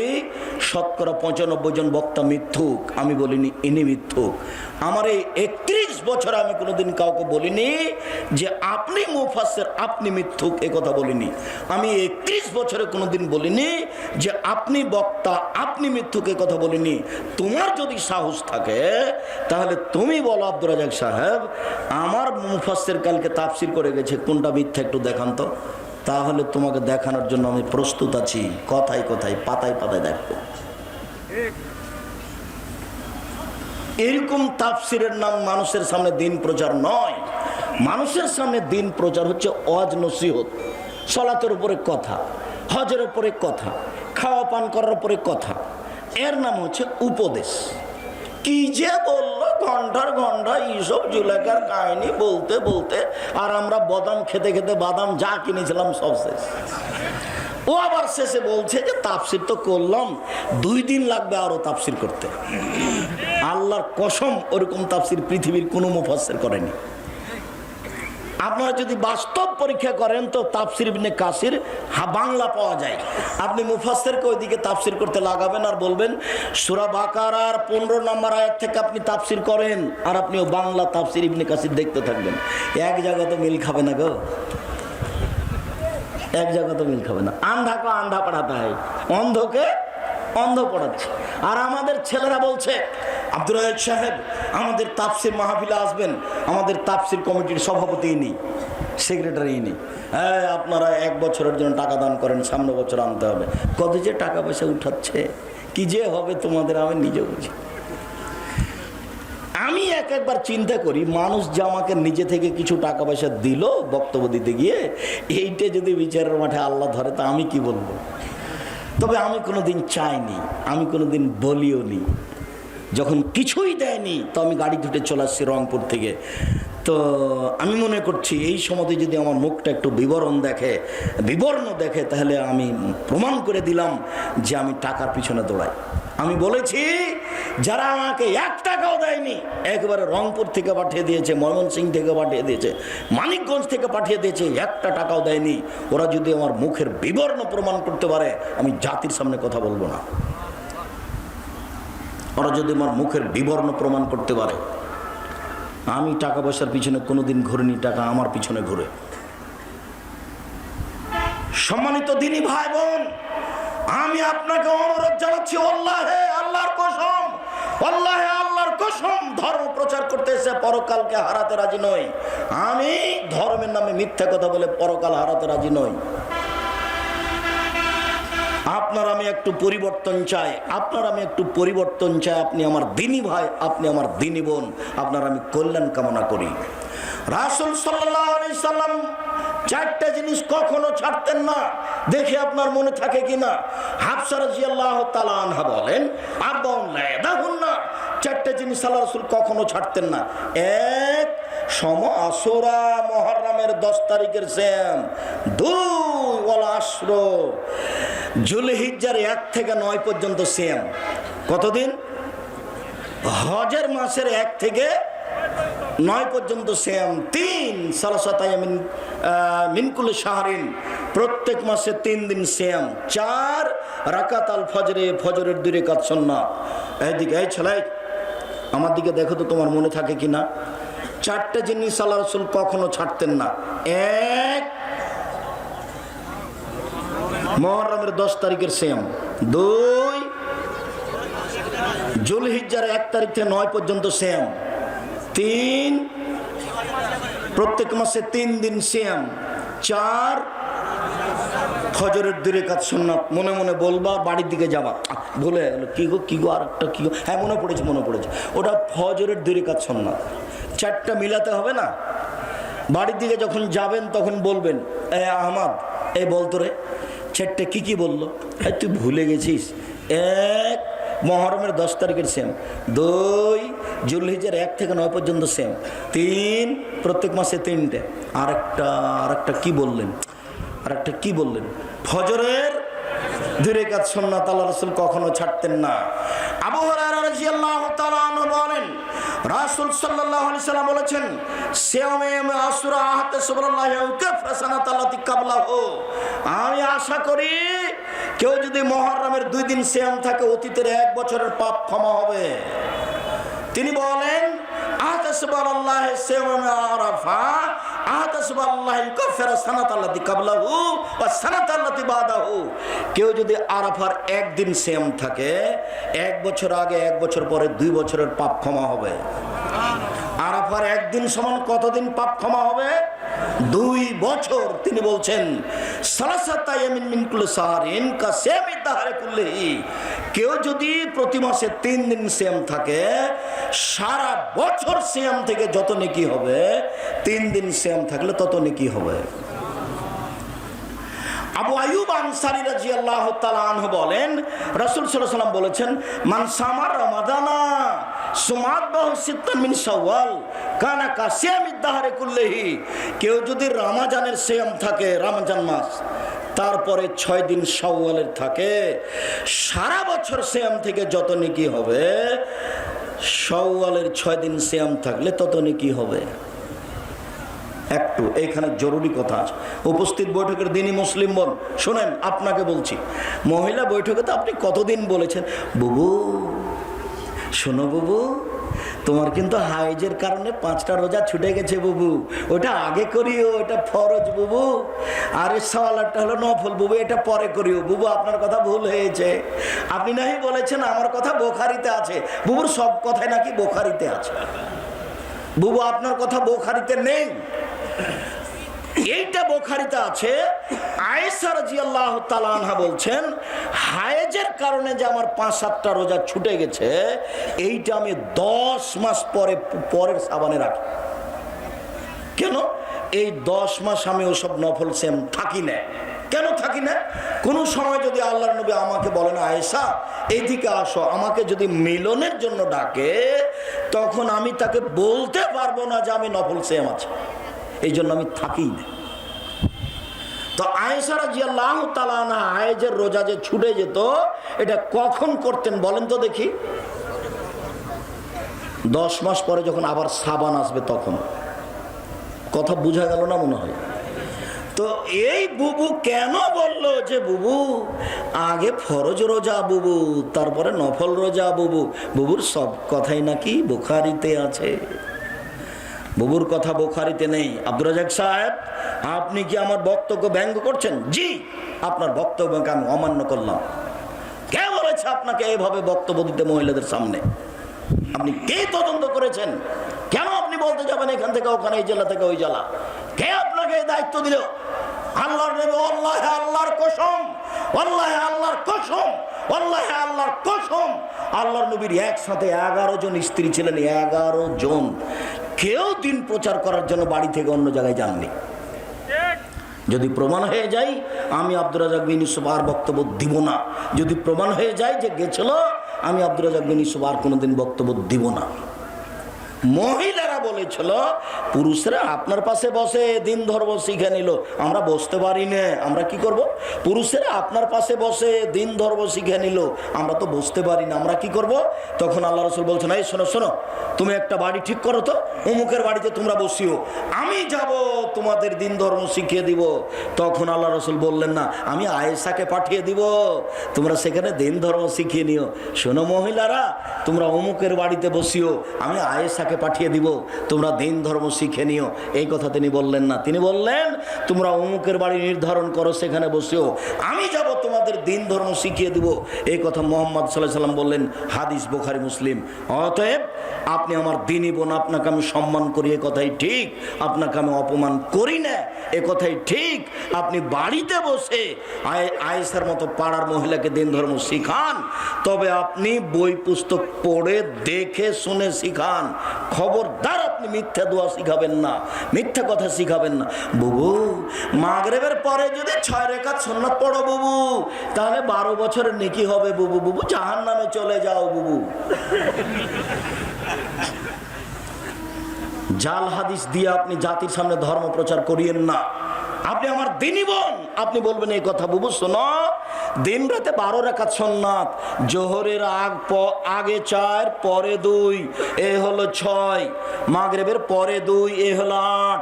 Speaker 1: 95% জন বক্তা মিথ্যুক। আমি বলিনি ইনি মিথ্যুক। আমার এই 31 বছর আমি কোনোদিন কাউকে বলিনি যে আপনি মুফাসসির আপনি মিথ্যুক, এ কথা বলিনি। আমি 31 বছরে কোনোদিন বলিনি যে আপনি বক্তা আপনি মিথ্যুক, এ কথা বলিনি। তোমার যদি সাহস থাকে তাহলে তুমি বলো, আব্দুর রাজ্জাক সাহেব আমার মুফাসসির কালকে তাফসির করে গেছে, কোনটা মিথ্যা একটু দেখান তো। তাহলে তোমাকে দেখানোর জন্য আমি প্রস্তুত আছি। কথায় কথায় পাতায় পাতায় দেখো। এরকম তাফসিরের নাম মানুষের সামনে দিন প্রচার নয়। মানুষের সামনে দিন প্রচার হচ্ছে ওয়াজ নসিহত, সালাতের উপরে কথা, হজের উপরে কথা, খাওয়া পান করার উপরে কথা। এর নাম হচ্ছে উপদেশ। কি যে বললো ঘন্টার ঘন্টা এইসব জুলেখার কাহিনী বলতে বলতে, আর আমরা বাদাম খেতে খেতে বাদাম যা কিনেছিলাম সব শেষ। ও আবার শেষে বলছে যে তাফসির তো করলাম, 2 দিন লাগবে আরো তাফসির করতে। আল্লাহর কসম, ওরকম তাফসির পৃথিবীর কোনো মুফাসসির করেনি। আপনারা যদি বাস্তব পরীক্ষা করেন তো তাফসির ইবনে কাসির বাংলা পাওয়া যায়। আপনি মুফাসসিরকে ওইদিকে তাফসির করতে লাগাবেন আর বলবেন সূরা বাকারার 15 নম্বর আয়াত থেকে আপনি তাফসির করেন, আর আপনিও বাংলা তাফসির ইবনে কাসির দেখতে থাকবেন। এক জায়গা তো মিল খাবে না গো, এক জায়গা তো মিল খাবে না। আন্ধা কো আন্ধা পড়াতে হয়, অন্ধকে অন্ধ পড়াচ্ছে। আর আমাদের ছেলেরা বলছে আব্দুর রাজ্জাক সাহেব আমাদের তাফসির মাহফিলে আসবেন, আমাদের তাফসির কমিটির সভাপতি নেই, সেক্রেটারি নেই। হ্যাঁ, আপনারা 1 বছরের জন্য টাকা দান করেন, সামনে বছর আনতে হবে। কত যে টাকা পয়সা উঠাচ্ছে, কি যে হবে তোমাদের আমি নিজে বুঝি। আমি একবার চিন্তা করি, মানুষ যে আমাকে নিজে থেকে কিছু টাকা পয়সা দিল বক্তব্য দিতে গিয়ে, এইটা যদি বিচারের মাঠে আল্লাহ ধরে তা আমি কি বলবো? তবে আমি কোনোদিন চাইনি, আমি কোনোদিন বলিও নি। যখন কিছুই দেয়নি তো আমি গাড়ি ধুটে চলে আসছি রংপুর থেকে। তো আমি মনে করছি এই সময়তে যদি আমার মুখটা একটু বিবর্ণ দেখে তাহলে আমি প্রমাণ করে দিলাম যে আমি টাকার পিছনে দৌড়াই। আমি বলেছি যারা আমাকে 1 টাকাও দেয়নি, একবারে রংপুর থেকে পাঠিয়ে দিয়েছে, ময়মনসিংহ থেকে পাঠিয়ে দিয়েছে, মানিকগঞ্জ থেকে পাঠিয়ে দিয়েছে, 1টা টাকাও দেয়নি, ওরা যদি আমার মুখের বিবর্ণ প্রমাণ করতে পারে আমি জাতির সামনে কথা বলবো না। ওরা যদি আমার মুখের বিবর্ণ প্রমাণ করতে পারে, আমি টাকা পয়সার পিছনে কোনোদিন ঘুরিনি, টাকা আমার পিছনে ঘুরে। সম্মানিত দিনী ভাই বোন, আমি আপনাকে অনুরোধ জানাচ্ছি, আল্লাহর কসম, ধর্ম প্রচার করতে এসে পরকালকে হারাতে রাজি নই। আমি ধর্মের নামে মিথ্যা কথা বলে পরকাল হারাতে রাজি নই। আপনার আমি একটু পরিবর্তন চাই, আপনি আমার দিনী ভাই, আপনি আমার দিনী বোন, আপনার আমি কল্যাণ কামনা করি। রাসূল সাল্লাল্লাহু আলাইহি সাল্লাম 4টা জিনিস কখনো ছাড়তেন না, দেখে আপনার মনে থাকে কিনা। হাফসা রাদিয়াল্লাহু তাআলা আনহা বলেন, আরবাউন লা ইয়াদাহুন্না, 4টা জিনিস আল্লাহ রাসূল কখনো ছাড়তেন না। 1 আশুরা মুহররমের 10 তারিখের সিয়াম, 2 ওয়াল আশর যুলহিজ্জার 1 থেকে 9 পর্যন্ত সিয়াম। কতদিন? হজের মাসের 1 থেকে 9 পর্যন্ত সিয়াম। 3 সালাসাতা মিন কুল্লি শাহরিন, প্রত্যেক মাসে 3 দিন সিয়াম। 4 রাকাত আল ফজরে, ফজরের 2 রাকাত সুন্নাত। এইদিকে এই ছেলে আমার দিকে দেখো তো তোমার মনে থাকে কিনা। 4টা জিনিস আল্লাহ রাসূল কখনো ছাড়তেন না। 1 মুহররমের 10 তারিখের সিয়াম, 2 যুলহিজ্জার 1 তারিখ থেকে 9 পর্যন্ত সিয়াম, 3 প্রত্যেক মাসে 3 দিন সিয়াম, 4 ফজরের 2 রাকাত সুন্নাত। মনে মনে বলবা, বাড়ির দিকে যাবা, ভুলে গেল কি গো আরেকটা কি গো, হ্যাঁ মনে পড়েছে, ওটা ফজরের 2 রাকাত সুন্নাত। 4টা মিলাতে হবে না। বাড়ির দিকে যখন যাবেন তখন বলবেন, আহমদ এই বলতো রে 4টা কি বললো, তুই ভুলে গেছিস। 1 মুহররমের 10 তারিখের সিয়াম, 2 যুলহিজ্জার 1 থেকে 9 পর্যন্ত সিয়াম, 3 প্রত্যেক মাসে 3টে। আরেকটা কি বললেন? ফজরের 2 রাকাত সুন্নাত আল্লাহ রাসূল কখনো ছাড়তেন না। আবু হুরায়রা রাদিয়াল্লাহু তাআলা আনহু বলেন, রাসূল সাল্লাল্লাহু আলাইহি সাল্লাম বলেছেন, সিয়ামে আশুরা আহতাসুবুল্লাহি ওয়া কাফরাসানাত আল্লাতী ক্বাবলাহু, আমি আশা করি কেউ যদি মুহররমের 2 দিন সিয়াম থাকে, অতীতের 1 বছরের পাপ ক্ষমা হবে। তিনি বলেন, আহতাসুবুল্লাহি সিয়ামে আরাফা আহতাসুবুল্লাহি কাফরাসানাত আল্লাতী ক্বাবলাহু ওয়া সানাত আল্লাতী বাদাহু, কেউ যদি আরাফার 1 দিন সিয়াম থাকে, 1 বছর আগে 1 বছর পরে 2 বছরের পাপ ক্ষমা হবে। আরাফার 1 দিন সমান কতদিন পাপ ক্ষমা হবে? 2 বছর। তিনি বলছেন, সালাসাতা ইয়ামিন মিন কুল্লি শাহরিন কা সিয়ামি দাহরি কুল্লিহি, কেউ যদি প্রতি মাসে 3 দিন সিয়াম থাকে, সারা বছর সিয়াম থেকে যত নেকি হবে, 3 দিন সিয়াম থাকলে তত নেকি হবে। আবু আইয়ুব আনসারী রাদিয়াল্লাহু তাআলা আনহু বলেন, রাসূল সাল্লাল্লাহু আলাইহি ওয়াসাল্লাম বলেছেন, মান সামা রমাদানা সুমাতবাহু সিত্তান মিন শাওয়াল কানা কা সিয়ামিদ দাহরি কুল্লিহি, কেউ যদি রমজানের সিয়াম থাকে, রমজান মাস, তারপরে 6 দিন শাওয়ালের থাকে, সারা বছর সিয়াম থেকে যত নেকি হবে, শাওয়ালের 6 দিন সিয়াম থাকলে তত নেকি হবে। একটু এইখানে জরুরি কথা আছে। উপস্থিত বৈঠকের দিনই মুসলিম বোন শোনেন, আপনাকে বলছি, মহিলা বৈঠকে তো আপনি কতদিন বলেছেন, বুবু শোনো বুবু, তোমার কিন্তু হাইজের কারণে 5টা রোজা ছুটে গেছে বুবু, ওটা আগে করিও, এটা ফরজ বুবু, আর সওয়ালাটা হলো নফল বুবু, এটা পরে করিও বুবু, আপনার কথা ভুল হয়েছে। আপনি নাহি বলেছেন আমার কথা বুখারীতে আছে, বুবুর সব কথাই নাকি বুখারীতে আছে। বুবু আপনার কথা বুখারীতে নেই, এইটা বুখারীতে আছে। আয়েশা রাদিয়াল্লাহু তাআলা আনহা বলছেন, হায়েজের কারণে যে আমার 5-7টা রোজা ছুটে গেছে, এইটা আমি 10 মাস পরের সাবানে রাখি। কেন? এই 10 মাস আমি ওসব নফল সেম থাকি না। কেন থাকি না? কোন সময় যদি আল্লাহর নবী আমাকে বলেন, আয়েশা এইদিকে আসো, আমাকে যদি মিলনের জন্য ডাকে, তখন আমি তাকে বলতে পারবো না যে আমি নফল সেম আছে, এই জন্য আমি থাকি না। তো আয়েশা রাদিয়াল্লাহু তাআলা আনহা হায়েজের রোজা যে ছুটে যেত, এটা কখন করতেন বলেন তো দেখি? 10 মাস পরে যখন আবার সাবান আসবে তখন। কথা বোঝা গেল না মনে হয়? তো এই বুবু কেন বললো যে বুবু আগে ফরজ রোজা বুবু, তারপরে নফল রোজা বুবু? বুবুর সব কথাই নাকি বুখারীতে আছে, বুবুর কথা বুখারীতে নেই। আব্দুর রাজ্জাক সাহেব, আপনি কি আমার বক্তব্য ব্যঙ্গ করছেন? জি, আপনার বক্তব্যকে আমি অমান্য করলাম। কে বলেছে আপনাকে এভাবে বক্তব্য দিতে মহিলাদের সামনে? আপনি কে তদন্ত করেছেন? কেন আপনি বলতে যাবেন এখান থেকে ওখানে, এই জেলা থেকে ওই জেলা? কে আপনাকে এই দায়িত্ব দিল? আল্লাহর নবী, আল্লাহে আল্লাহর কসম, আল্লাহে আল্লাহর কসম, আল্লাহে আল্লাহর কসম, আল্লাহর নবীর একসাথে 11 জন স্ত্রী ছিলেন, 11 জন। কেউ দিন প্রচার করার জন্য বাড়ি থেকে অন্য জায়গায় যাননি। যদি প্রমাণ হয়ে যায়, আমি আব্দুর রাজ্জাক বিন ইউসুফ আর বক্তব্য দিব না। যদি প্রমাণ হয়ে যায় যে গেছিল, আমি আব্দুর রাজ্জাক বিন ইউসুফ আর কোনোদিন বক্তব্য দিব না। মহিলারা বলেছিল, পুরুষরা আপনার পাশে বসে দিন ধর্ম শিখে নিল, আমরা বসতে পারি না, আমরা কি করব? পুরুষেরা আপনার পাশে বসে দিন ধর্ম শিখে নিল, আমরা তো বসতে পারি না, আমরা কি করব? তখন আল্লাহ রাসূল বলছেন, এই শোনো শোনো, তুমি একটা বাড়ি ঠিক করো তো, অমুকের বাড়িতে তোমরা বসিও, আমি যাব তোমাদের দিন ধর্ম শিখিয়ে দিব। তখন আল্লাহ রাসূল বললেন না, আমি আয়েশাকে পাঠিয়ে দিব, তোমরা সেখানে দিন ধর্ম শিখিয়ে নিও। শোনো মহিলারা, তোমরা অমুকের বাড়িতে বসিও, আমি আয়েশাকে পাঠিয়ে দিব, তোমরা দিন ধর্ম শিখে নিও। এই কথা তিনি বললেন না, তিনি বললেন তোমরা অমুকের বাড়ি নির্ধারণ করো, সেখানে বসিও, আমি যাব তোমাদের দিন ধর্ম শিখিয়ে দিব। এই কথা মুহাম্মদ সাল্লাল্লাহু আলাইহি সাল্লাম বললেন, হাদিস বুখারী মুসলিম। অতএব আপনি আমার দিনী বোন, আপনাকে আমি সম্মান করি, এ কথাই ঠিক, আপনাকে আমি অপমান করি না, এ কথাই ঠিক। আপনি বাড়িতে বসে আয়েশার মতো পাড়ার মহিলাকে দিন ধর্ম শিখান, তবে আপনি বই পুস্তক পড়ে দেখে শুনে শিখান। খবরদার আপনি মিথ্যা দোয়া শিখাবেন না, মিথ্যা কথা শিখাবেন না। বুবু মাগরিবের পরে যদি 6 রাকাত সুন্নাত পড়ো বুবু, তাহলে 12 বছরের নেকি হবে বুবু, বুবু জাহান্নামে চলে যাও বুবু। জাল হাদিস দিয়ে আপনি জাতির সামনে ধর্ম প্রচার করিয়েন না। আপনি আমার দিনী বোন, আপনি বলবেন এই কথা, বুবু শোনো, দিন রাতে 12 রাকাত সুন্নাত, জোহরের আগে 4, পরে 2, এ হলো 6, মাগরিবের পরে 2, এ হলো 8,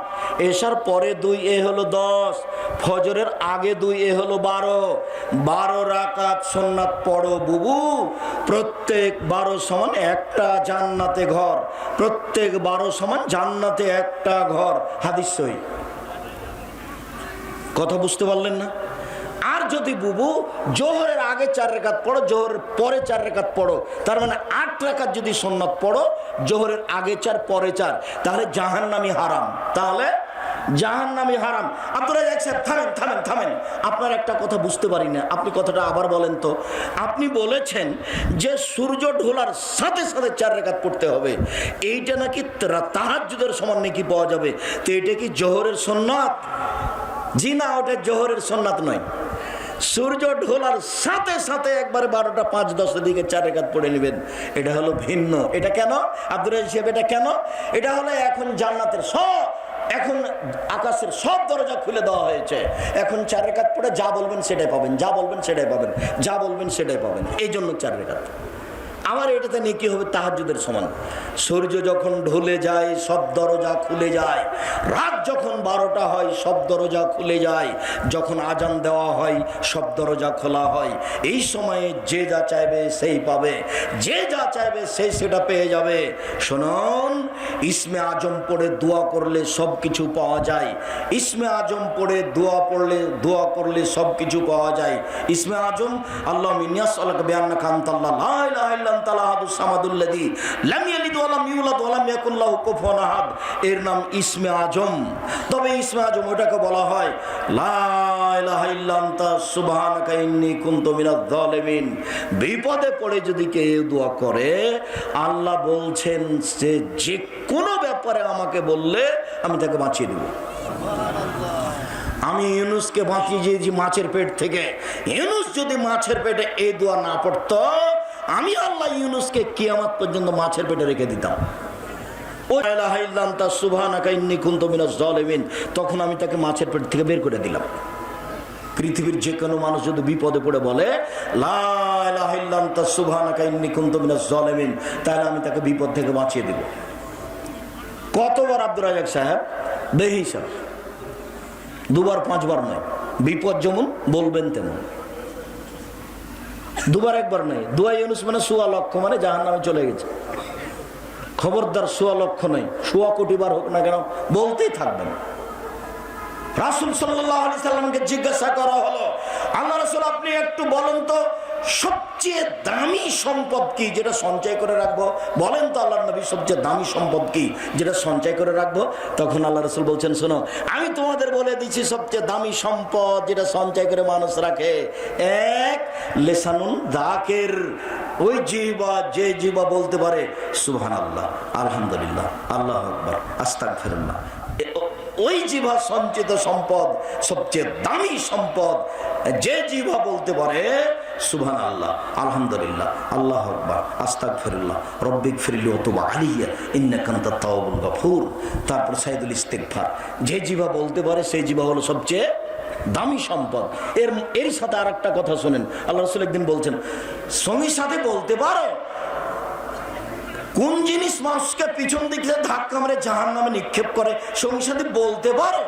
Speaker 1: এশার পরে 2, এ হলো 10, ফজরের আগে 2, এ হলো 12 রাকাত সুন্নাত পড়ো বুবু। প্রত্যেক 12 সমান একটা জান্নাতে ঘর, প্রত্যেক 12 সমান জান্নাতে একটা ঘর। হাদিস সহিহ। কথা বুঝতে পারলেন না? আর যদি বুবু জোহরের আগে 4 রাকাত পড়ো, জোহরের পরে 4 রাকাত পড়ো, তার মানে 8 রাকাত যদি সুন্নাত পড়ো, জোহরের আগে 4 পরে 4, তাহলে জাহান্নামী হারাম, তাহলে জাহান্নামী হারাম। আব্দুর রাজ্জাক সাহেব থামেন থামেন থামেন, আপনার একটা কথা বুঝতে পারি না, আপনি কথাটা আবার বলেন তো। আপনি বলেছেন যে সূর্য ঢোলার সাথে সাথে 4 রাকাত পড়তে হবে, এইটা নাকি তাহাজ্জুদের সমান নাকি পাওয়া যাবে, তো এটা কি জোহরের সুন্নাত? জি না, ওটা জোহরের সুন্নাত নয়। সূর্য ঢোলার সাথে সাথে একবারে 12টা 5-10 দিকে 4 রাকাত পড়ে নেবেন, এটা হলো ভিন্ন। এটা কেন আব্দুর রাজ্জাক সাহেব? এটা কেন? এটা হলো এখন জান্নাতের এখন আকাশের সব দরজা খুলে দেওয়া হয়েছে, এখন 4 রাকাত পড়ে যা বলবেন সেটাই পাবেন, যা বলবেন সেটাই পাবেন, যা বলবেন সেটাই পাবেন, এই জন্য 4 রাকাত। আমার এটাতে নেকি হবে তাহাজ্জুদের সমান। সূর্য যখন ঢলে যায় সব দরজা খুলে যায়, রাত যখন 12টা হয় সব দরজা খুলে যায়, যখন আজান দেওয়া হয় সব দরজা খোলা হয়। এই সময়ে যে যা চাইবে সেই পাবে, যে যা চাইবে সেই সেটা পেয়ে যাবে। শুনুন, ইসমে আজম পড়ে দোয়া করলে সব কিছু পাওয়া যায়। ইসমে আজম পড়ে দোয়া করলে সব কিছু পাওয়া যায়। ইসমে আজম আল্লাহ মিনিয়াস আল্লাহ বিআন্নাকা আনতাল্লাহ লা ইলাহা ইল্লা আনতা আহাদুস সামাদুল্লাযী লাম ইয়ালিদ ওয়া লাম ইউলাদ ওয়া লাম ইয়াকুল লাহু কুফুয়ান আহাদ, এর নাম ইসমে আজম। তবে ইসমে আজম ওটাকে বলা হয় লা ইলাহা ইল্লা আনতা সুবহানাকা ইন্নী কুনতু মিনাজ জালিমিন। বিপদে পড়ে যদি কেউ দোয়া করে, আল্লাহ বলছেন যে কোনো ব্যাপারে আমাকে বললে আমি তাকে বাঁচিয়ে দেব। আমি ইউনুসকে বাঁচিয়েছি মাছের পেট থেকে। ইউনুস যদি মাছের পেটে এই দোয়া না পড়তো, আমি আল্লাহ ইউনুসকে কিয়ামত পর্যন্ত মাছের পেটে রেখে দিতাম। তখন আমি তাকে মাছের পেট থেকে বের করে দিলাম। পৃথিবীর যে কোনো মানুষ যদি বিপদে পড়ে বলে লা ইলাহা ইল্লা আনতা সুবহানাকা ইন্নী কুনতু মিনাজ জালিমিন, তাহলে আমি তাকে বিপদ থেকে বাঁচিয়ে দেব। কতবার আব্দুর রাজ্জাক সাহেব? বেহিসাব, 2বার 5বার নয়। বিপদ যেমন বলবেন তেমন, 2বার 1বার নয়। দোয়া ইউনুস মানে 1.25 লক্ষ, মানে জাহান্নামে চলে গেছে। খবরদার 1.25 লক্ষ নয়, 100 কোটি বার হোক না কেন বলতেই থাকবেন। রাসূল সাল্লাল্লাহু আলাইহি সাল্লামকে জিজ্ঞাসা করা হলো, আল্লাহ রাসূল আপনি একটু বলেন তো সবচেয়ে দামি সম্পদ কি যেটা সঞ্চয় করে রাখবো? বলেন তো আল্লাহর নবী সবচেয়ে দামি সম্পদ কি যেটা সঞ্চয় করে রাখবো? তখন আল্লাহ রাসূল বলছেন, শোনো আমি তোমাদের বলে দিচ্ছি সবচেয়ে দামি সম্পদ যেটা সঞ্চয় করে মানুষ রাখে। এক, লিসানুন যাকির, ওই জিহ্বা, যে জিহ্বা বলতে পারে সুবহানাল্লাহ, আলহামদুলিল্লাহ, আল্লাহু আকবার, আস্তাগফিরুল্লাহ। ওই জিহ্বা সঞ্চিত সম্পদ, সবচেয়ে দামি সম্পদ। যে জিহ্বা বলতে পারে সুবহানাল্লাহ, আলহামদুলিল্লাহ, আল্লাহু আকবার, আস্তাগফিরুল্লাহ, রব্বিগফিরলি ওয়া তুব আলাইয়া ইন্নাকা আনতাত তাওয়াবুল গফুর। তারপর সাইদুল ইস্তিগফার। যে জিহ্বা বলতে পারে সেই জিহ্বা হলো সবচেয়ে দামি সম্পদ। এর সাথে আর একটা কথা শোনেন, আল্লাহ রাসূল একদিন বলছেন, সঙ্গী সাথে বলতে পারো কোন জিনিস মানুষকে পিছন দিক থেকে ধাক্কা মেরে জাহান্নামে নিক্ষেপ করে? সঙ্গী সাথে বলতে পারো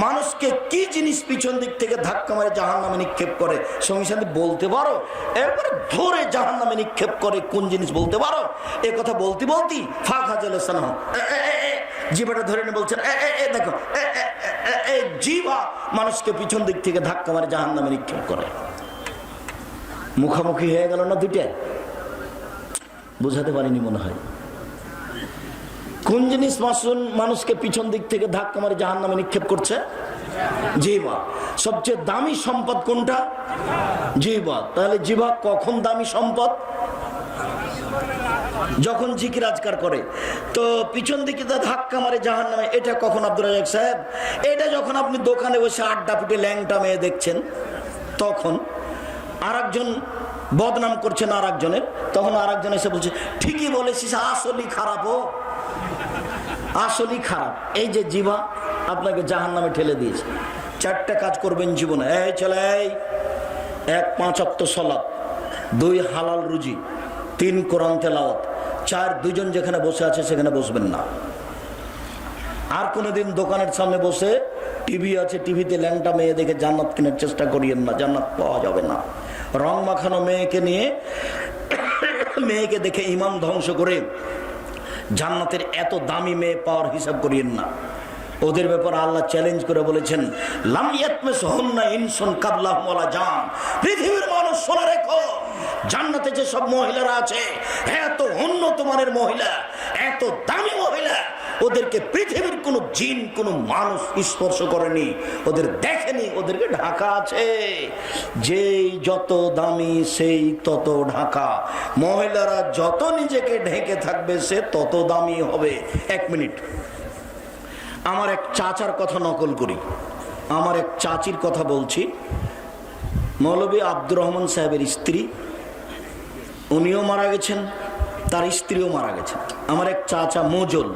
Speaker 1: মানুষকে কি জিনিস পিছন দিক থেকে ধাক্কা মেরে জাহান্নামে নিক্ষেপ করে? সঙ্গী সাথে বলতে পারো একবারে ধরে জাহান্নামে নিক্ষেপ করে কোন জিনিস বলতে পারো? এ কথা বলতে বলতি জিভাটা ধরে নিয়ে বলছেন, দেখো জিভা মানুষকে পিছন দিক থেকে ধাক্কা মারে জাহান্নামে নিক্ষেপ করে। মুখামুখি হয়ে গেল না দুইটা? বুঝাতে পারিনি মনে হয়। কোন জিনিস মানুষকে পিছন দিক থেকে ধাক্কা মারে জাহান্নামে নিক্ষেপ করছে? জিহ্বা। সবচেয়ে দামি সম্পদ কোনটা? জিহ্বা। তাহলে জিহ্বা কখন দামি সম্পদ? যখন জিকির আজকার করে। তো পিছন দিকে ধাক্কা মারে জাহান্নামে, এটা কখন আব্দুর রাজ্জাক সাহেব? এটা যখন আপনি দোকানে বসে আড্ডা পিটে ল্যাংটা মেয়ে দেখছেন, তখন আরেকজন বদনাম করছেন আরেকজনের, তখন আরেকজন এসে বলছে ঠিকই বলেছিস, আসলেই খারাপ, ও আসলেই খারাপ। এই যে জিহ্বা আপনাকে জাহান্নামে ঠেলে দিয়েছে। 4টা কাজ করবেন জীবনে। এই ছেলে, 1 5 ওয়াক্ত সালাত, 2 হালাল রুজি, 3 কোরআন তেলাওয়াত, 4 দুজন যেখানে বসে আছে সেখানে বসবেন না। আর কোনোদিন দোকানের সামনে বসে টিভি আছে, টিভিতে ল্যাংটা মেয়ে দেখে জান্নাত কেনার চেষ্টা করিয়েন না, জান্নাত পাওয়া যাবে না। রং মাখানো মেয়েকে নিয়ে মেয়েকে দেখে ইমান ধ্বংস করে জান্নাতের এত দামি মেয়ে পাওয়ার হিসাব করিয়েন না। ওদের ব্যাপারে আল্লাহ চ্যালেঞ্জ করে বলেছেন, লাম ইয়াতমিসহুন্না ইনসুন কাবলাহুম ওয়ালা জান। পৃথিবীর মানুষ শুনে রেখো, জান্নাতে যে সব মহিলারা আছে এত উন্নত মানের মহিলা, এত দামি মহিলা, ওদেরকে পৃথিবীর কোনো জিন, কোনো মানুষ স্পর্শ করেনি, ওদের দেখেনি, ওদেরকে ঢাকা আছে। যেই যত দামি সেই তত ঢাকা। মহিলারা যত নিজেকে ঢেকে থাকবে সে তত দামি হবে। 1 মিনিট, আমার এক চাচার কথা নকল করি। আমার এক চাচির কথা বলছি। মৌলভী আব্দুর রহমান সাহেবের স্ত্রী, উনিও মারা গেছেন, তার স্ত্রীও মারা গেছেন। আমার এক চাচা মোজল,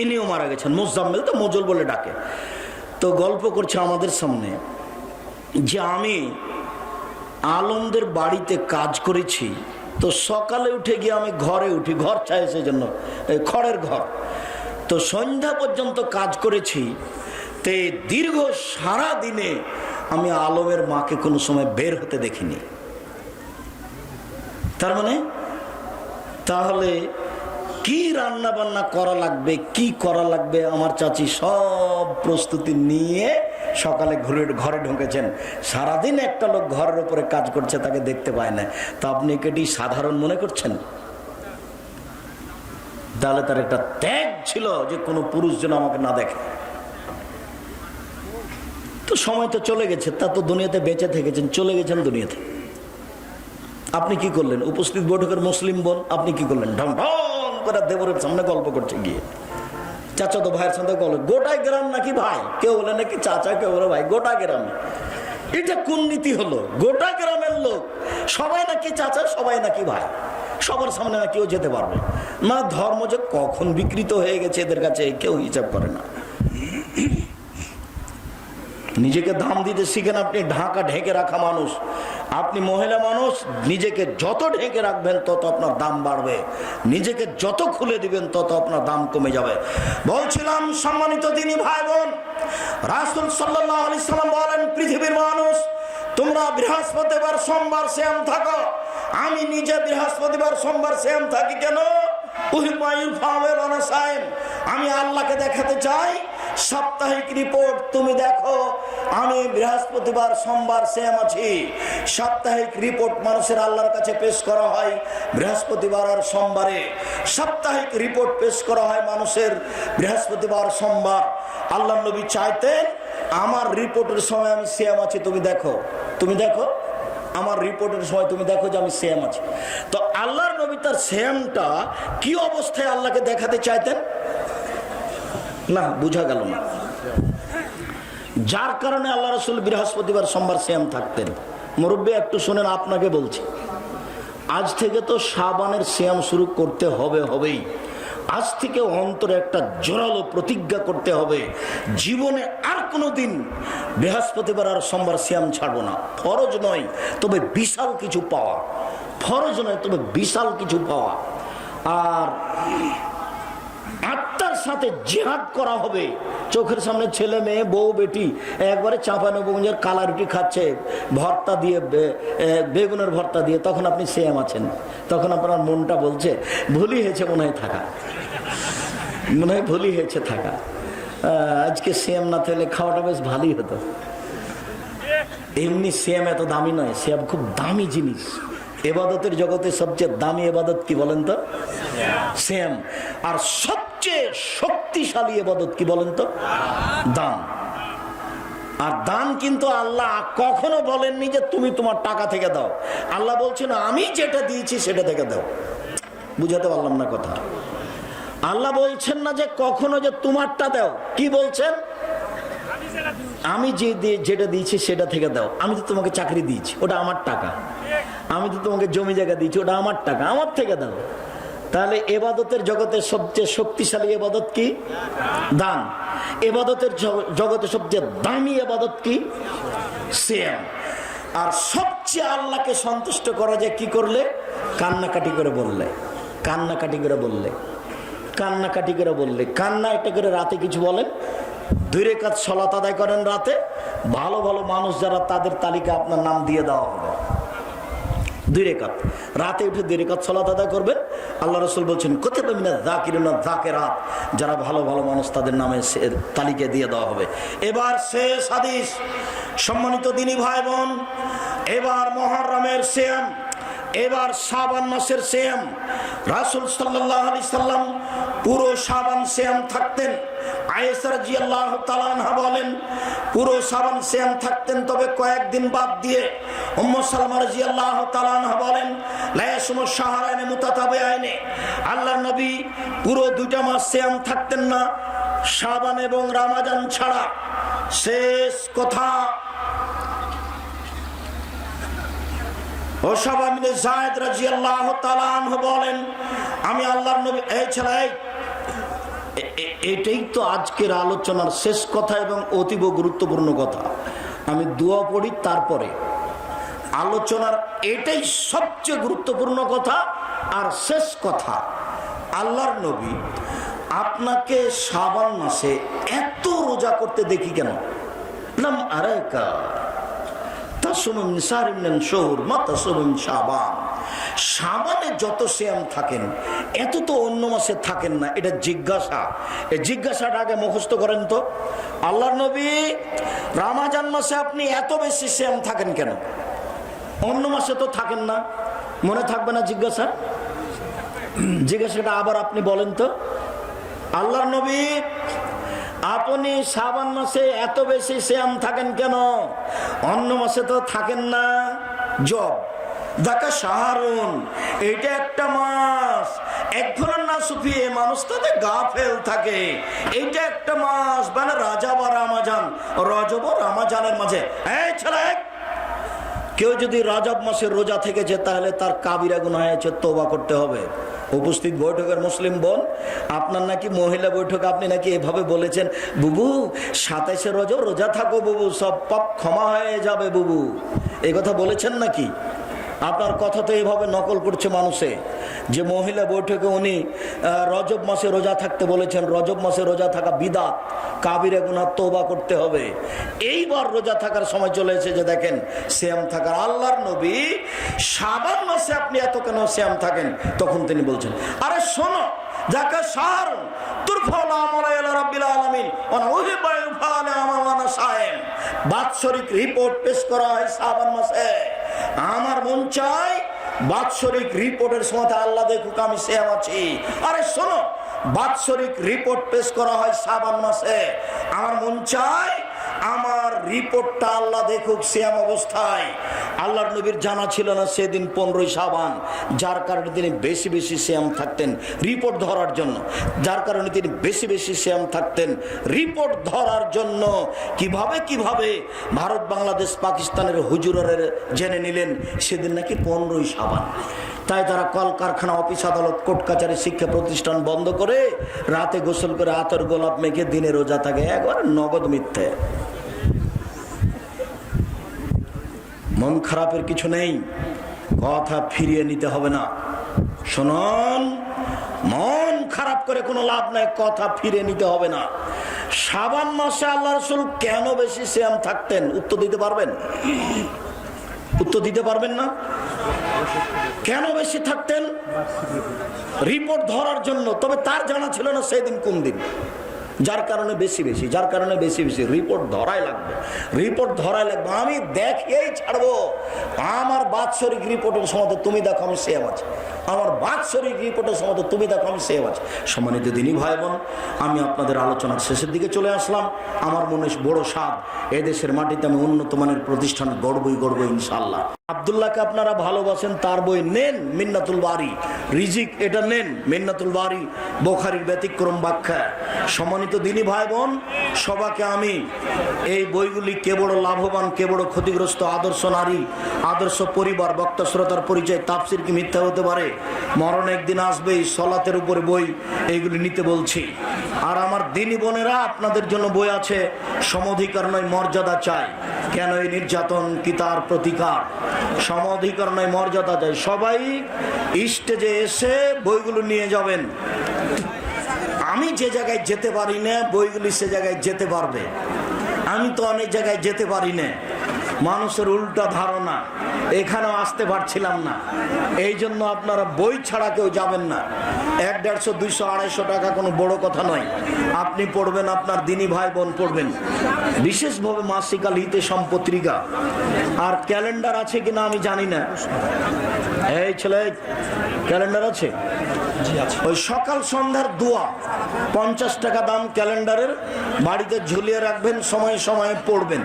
Speaker 1: ইনিও মারা গেছেন। মোজাম্মেল তো মোজল বলে ডাকে। তো গল্প করছে আমাদের সামনে যে আমি আলমদের বাড়িতে কাজ করেছি তো সকালে উঠে গিয়ে আমি ঘরে উঠি, ঘর চাই সেই জন্য, খড়ের ঘর। তো সন্ধ্যা পর্যন্ত কাজ করেছি। তে দীর্ঘ সারা দিনে আমি আলমের মাকে কোনো সময় বের হতে দেখিনি। তার মানে তাহলে কি রান্না বান্না করা লাগবে, কি করা লাগবে, আমার চাচি সব প্রস্তুতি নিয়ে সকালে ঘরে ঢুকেছেন। সারাদিন একটা লোক ঘরের উপরে কাজ করছে, তাকে দেখতে পায় না। তা আপনি কেটি সাধারণ মনে করছেন? তাহলে তার একটা ত্যাগ ছিল যে কোনো পুরুষ যেন আমাকে না দেখে। তো সময় তো চলে গেছে, তা তো দুনিয়াতে বেঁচে থেকেছেন, চলে গেছেন দুনিয়াতে। আপনি কি করলেন? উপস্থিত বৈঠকের মুসলিম বোন, আপনি কি করলেন? ঢং ঢং করে দেবরের সামনে গল্প করছে গিয়ে, চাচাতো ভাইয়ের সাথে গল্প। গোটা গ্রাম নাকি ভাই, কেউ বলে নাকি চাচা, কেউ বলে ভাই, গোটা গ্রামে। এটা কোন নীতি হলো? গোটা গ্রামের লোক সবাই নাকি চাচা, সবাই নাকি ভাই, সবার সামনে না কেউ যেতে পারবে না। ধর্ম যে কখন বিকৃত হয়ে গেছে এদের কাছে কেউ হিসাব করে না। নিজেকে দাম দিতে শিখেন। আপনি ঢাকা ঢেকে রাখা মানুষ, আপনি মহিলা মানুষ, নিজেকে যত ঢেকে রাখবেন তত আপনার দাম বাড়বে, নিজেকে যত খুলে দিবেন তত আপনার দাম কমে যাবে। বলছিলাম সম্মানিত দিনী ভাই বোন, রাসূল সাল্লাল্লাহু আলাইহি সাল্লাম বলেন, পৃথিবীর মানুষ তোমরা বৃহস্পতিবার সোমবার শ্যাম থাকো। আমি নিজে বৃহস্পতিবার সোমবার শ্যাম থাকি। কেন? আমি আল্লাহকে দেখাতে চাই সাপ্তাহিক রিপোর্ট তুমি দেখো, আমি বৃহস্পতিবার সোমবার শ্যাম আছি। সাপ্তাহিক রিপোর্ট মানুষের আল্লাহর কাছে পেশ করা হয় বৃহস্পতিবার আর সোমবারে। সাপ্তাহিক রিপোর্ট পেশ করা হয় মানুষের বৃহস্পতিবার সোমবার। আল্লাহ নবী চাইতেন আমার রিপোর্টের সময় আমি শ্যাম আছি, তুমি দেখো, তুমি দেখো আমার রিপোর্টের সময় তুমি দেখো যে আমি শ্যাম আছি। তো আল্লাহর নবী তার শ্যামটা কি অবস্থায় আল্লাহকে দেখাতে চাইতেন? না, বুঝা গেল না। যার কারণে আল্লাহ রাসূল বৃহস্পতিবার সোমবার শ্যাম থাকতেন। মুরব্বী একটু শুনেন, আপনাকে বলছি, আজ থেকে তো শাবানের শ্যাম শুরু করতে হবেই। আজ থেকে অন্তরে একটা জোরালো প্রতিজ্ঞা করতে হবে, জীবনে আর কোনোদিন বৃহস্পতিবার আর সোমবার শ্যাম ছাড়বো না। ফরজ নয়, তবে বিশাল কিছু পাওয়া। ফরজ নয়, তবে বিশাল কিছু পাওয়া। আর আত্মার সাথে জিহাদ করা হবে। চোখের সামনে ছেলে মেয়ে বউ বেটি একবারে চাঁপানগঞ্জের কালা রুটি খাচ্ছে ভর্তা দিয়ে, বেগুনের ভর্তা দিয়ে, তখন আপনি শ্যাম আছেন। তখন আপনার মনটা বলছে ভুলই হয়েছে মনে হয় থাকা, মনে হয় ভুলই হয়েছে থাকা। আজকে শ্যাম না থাকলে খাওয়াটা বেশ ভালোই হতো। এমনি শ্যাম এত দামি নয়, শ্যাম খুব দামি জিনিস। এবাদতের জগতে সবচেয়ে দামি এবাদত কি বলেন তো? শ্যাম। আর সবচেয়ে শক্তিশালী এবাদত কি বলেন তো? দান। আর দান কিন্তু আল্লাহ কখনো বলেননি যে তুমি তোমার টাকা থেকে দাও। আল্লাহ বলছেন আমি যেটা দিয়েছি সেটা থেকে দাও। বুঝাতে পারলাম না কথা? আল্লাহ বলছেন না যে কখনো যে তোমারটা দাও। কি বলছেন? আমি যেটা দিয়েছি সেটা থেকে দাও। আমি তো তোমাকে চাকরি দিয়েছি, ওটা আমার টাকা। আমি তো তোমাকে জমি জায়গা দিয়েছি, ওটা আমার টাকা, আমার থেকে দাও। তাহলে এবাদতের জগতে সবচেয়ে শক্তিশালী এবাদত কি? দান। এবাদতের জগতে সবচেয়ে দামি এবাদত কি? শ্যাম। আর সবচেয়ে আল্লাহকে সন্তুষ্ট করা যায় কি করলে? কান্নাকাটি করে বললে, কান্নাকাটি করে বললে, কান্নাকাটি করে বললে। কান্না একটা করে রাতে কিছু বলেন, 2 রাকাত সালাত আদায় করেন রাতে, ভালো ভালো মানুষ যারা তাদের তালিকা আপনার নাম দিয়ে দেওয়া হবে। 2 রাকাত রাতে উঠে 2 রাকাত সালাত আদায় করবেন। আল্লাহ রাসূল বলছেন কুতিবা মিনাজ যাকিরিনা যাকিরাত, যারা ভালো ভালো মানুষ তাদের নামে তালিকা দিয়ে দেওয়া হবে। এবার শেষ হাদিস। সম্মানিত দিনী ভাই বোন, এবার মুহররমের সিয়াম, এবার শাবান মাসের সিয়াম। রাসূল সাল্লাল্লাহু আলাইহি সাল্লাম পুরো শাবান সিয়াম থাকতেন। আয়েশা রাদিয়াল্লাহু তাআলা আনহা বলেন পুরো শাবান সিয়াম থাকতেন, তবে কয়েকদিন বাদ দিয়ে। উম্মু সালমা রাদিয়াল্লাহু তাআলা আনহা বলেন লা ইয়াসুমু শাহরাইনি মুতাতাবিআইনি, আল্লাহর নবী পুরো 2টা মাস সিয়াম থাকতেন না, শাবান এবং রমাজান ছাড়া। শেষ কথা, ওসামা বিন যায়েদ রাদিয়াল্লাহু তাআলা আনহু বলেন আমি আল্লাহর নবী, এই ছেলে, এটাই তো আজকের আলোচনার শেষ কথা এবং অতীব গুরুত্বপূর্ণ কথা। আমি দোয়া পড়ি, তারপরে আলোচনার এটাই সবচেয়ে গুরুত্বপূর্ণ কথা আর শেষ কথা। আল্লাহর নবী আপনাকে শাবান মাসে এত রোজা করতে দেখি কেন? লাম আরাকা তাসুমুন নিসারিন শুহুর মা তাসুমুন শাবান। শাবানে যত সিয়াম থাকেন এত তো অন্য মাসে থাকেন না, এটা জিজ্ঞাসা। এই জিজ্ঞাসাটা আগে মুখস্থ করেন তো। আল্লাহর নবী রমজান মাসে আপনি এত বেশি সিয়াম থাকেন কেন? অন্য মাসে তো থাকেন না, মনে থাকবে না জিজ্ঞাসা? জিজ্ঞাসাটা আবার আপনি বলেন তো। আল্লাহর নবী আপনি শাবান মাসে এত বেশি সিয়াম থাকেন কেন? অন্য মাসে তো থাকেন না। জব দেখা শাহরুন, এটা একটা মাস। এক ধরনের না সুফিয়ে মানুষ তাদের গাফেল থাকে। এইটা একটা মাস, মানে রাজা বা রামাজান, রজব ও রামাজানের মাঝে। এই ছেলে, কেউ যদি রজব মাসে রোজা থেকেছে তাহলে তার কাবিরা গুনাহ হয়েছে, তওবা করতে হবে। উপস্থিত বৈঠকের মুসলিম বোন, আপনার নাকি মহিলা বৈঠকে আপনি নাকি এভাবে বলেছেন, বুবু 27শে রজব রোজা থাকো বুবু, সব পাপ ক্ষমা হয়ে যাবে বুবু, এই কথা বলেছেন নাকি? আপনার কথা তো এইভাবে নকল করছে মানুষে, যে মহিলা বৈঠকে উনি রজব মাসে রোজা থাকতে বলেছেন। রজব মাসে রোজা থাকা বিদআত, কাবিরা গুনাহ, তওবা করতে হবে। এইবার রোজা থাকার সময় চলে এসেছে, দেখেন সিয়াম থাকার। আল্লাহর নবী শাবান মাসে আপনি এত কেন সিয়াম থাকেন? তখন তিনি বলছেন, আরে শোনো, যাকা শাহরুন তুরফাউ আমালা ইলা রাব্বিল আলামিন ওয়া নাউযিবু ইউফালা আমানা সায়েম। বাৎসরিক রিপোর্ট পেশ করা হয় শাবান মাসে। আমার মন চাই বাৎসরিক রিপোর্টের সময় আল্লাহ দেখুক আমি সিয়াম আছি। আরে শোনো, বাৎসরিক রিপোর্ট পেশ করা হয় শাবান মাসে। আমার মন চাই আমার রিপোর্টটা আল্লাহ দেখুক সিয়াম অবস্থায়। আল্লাহর নবীর জানা ছিল না সেদিন 15ই শাবান, যার কারণে তিনি বেশি বেশি সিয়াম থাকতেন রিপোর্ট ধরার জন্য। যার কারণে তিনি বেশি বেশি সিয়াম থাকতেন রিপোর্ট ধরার জন্য। কিভাবে কিভাবে ভারত, বাংলাদেশ, পাকিস্তানের হুজুরের জেনে নিলেন সেদিন নাকি 15ই শাবান। তাই তারা কলকারখানা, অফিস, আদালত, কোর্ট কাছারি, শিক্ষা প্রতিষ্ঠান বন্ধ করে রাতে গোসল করে আতর গোলাপ মেখে দিনে রোজা থাকে। একবার নগদ মিথ্যে। মন খারাপের কিছু নেই, কথা ফিরিয়ে নিতে হবে না। শুনুন, মন খারাপ করে কোনো লাভ নাই, কথা ফিরিয়ে নিতে হবে না। শাবান মাসে আল্লাহ রাসূল কেন বেশি সিয়াম থাকতেন? উত্তর দিতে পারবেন? উত্তর দিতে পারবেন না? কেন বেশি থাকতেন? রিপোর্ট ধরার জন্য। তবে তার জানা ছিল না সেদিন কোন দিন, যার কারণে বেশি বেশি, যার কারণে বেশি বেশি রিপোর্ট ধরাই লাগবে। রিপোর্ট ধরাই লাগবে, আমি দেখেই ছাড়বো। আমার বাৎসরিক রিপোর্টের সময় তুমি দেখো আমি সিয়াম আছি, আমার বাৎসরিক রিপোর্টের সময় তুমি দেখো আমি সিয়াম আছি। সম্মানিত দিনী ভাই বোন, আমি আপনাদের আলোচনার শেষের দিকে চলে আসলাম। আমার মনে বড় স্বাদ, এদেশের মাটিতে আমি উন্নত মানের প্রতিষ্ঠান গড়বই গড়বো ইনশাআল্লাহ। আব্দুল্লাহকে আপনারা ভালোবাসেন, তার বই নেন, মিন্নাতুল বারি, রিজিক, এটা নেন, মিন্নাতুল বারি, বুখারীর ব্যতিক্রম ব্যাখ্যা। সম্মানিত দিনী ভাই বোন, সবাইকে আমি এই বইগুলি কে বড় লাভবান, কে বড় ক্ষতিগ্রস্ত, আদর্শ নারী, আদর্শ পরিবার, বক্তা শ্রোতার পরিচয়, তাফসীর কি মিথ্যা হতে পারে, মরণ একদিন আসবেই, সলাতের উপরে বই, এইগুলি নিতে বলছি। আর আমার দিনী বোনেরা, আপনাদের জন্য বই আছে, সমঅধিকার নয় মর্যাদা চাই, কেন এই নির্যাতন কি তার প্রতিকার। সমঅধিকার নয় মর্যাদা চাই। সবাই স্টেজে এসে বইগুলো নিয়ে যাবেন। আমি যে জায়গায় যেতে পারি না, বইগুলি সে জায়গায় যেতে পারবে। আমি তো অনেক জায়গায় যেতে পারি না, মানুষের উল্টা ধারণা, এখানেও আসতে পারছিলাম না। এই জন্য আপনারা বই ছাড়া কেউ যাবেন না। 100, 150, 200, 250 টাকা কোনো বড় কথা নয়। আপনি পড়বেন, আপনার দিনী ভাই বোন পড়বেন। বিশেষভাবে মাসিক আল ইতিসাম পত্রিকা আর ক্যালেন্ডার আছে কিনা আমি জানি না। এই ছেলে, ক্যালেন্ডার আছে? ওই সকাল সন্ধ্যার দোয়া 50 টাকা দাম ক্যালেন্ডারের, বাড়িতে ঝুলিয়ে রাখবেন, সময়ে সময়ে পড়বেন।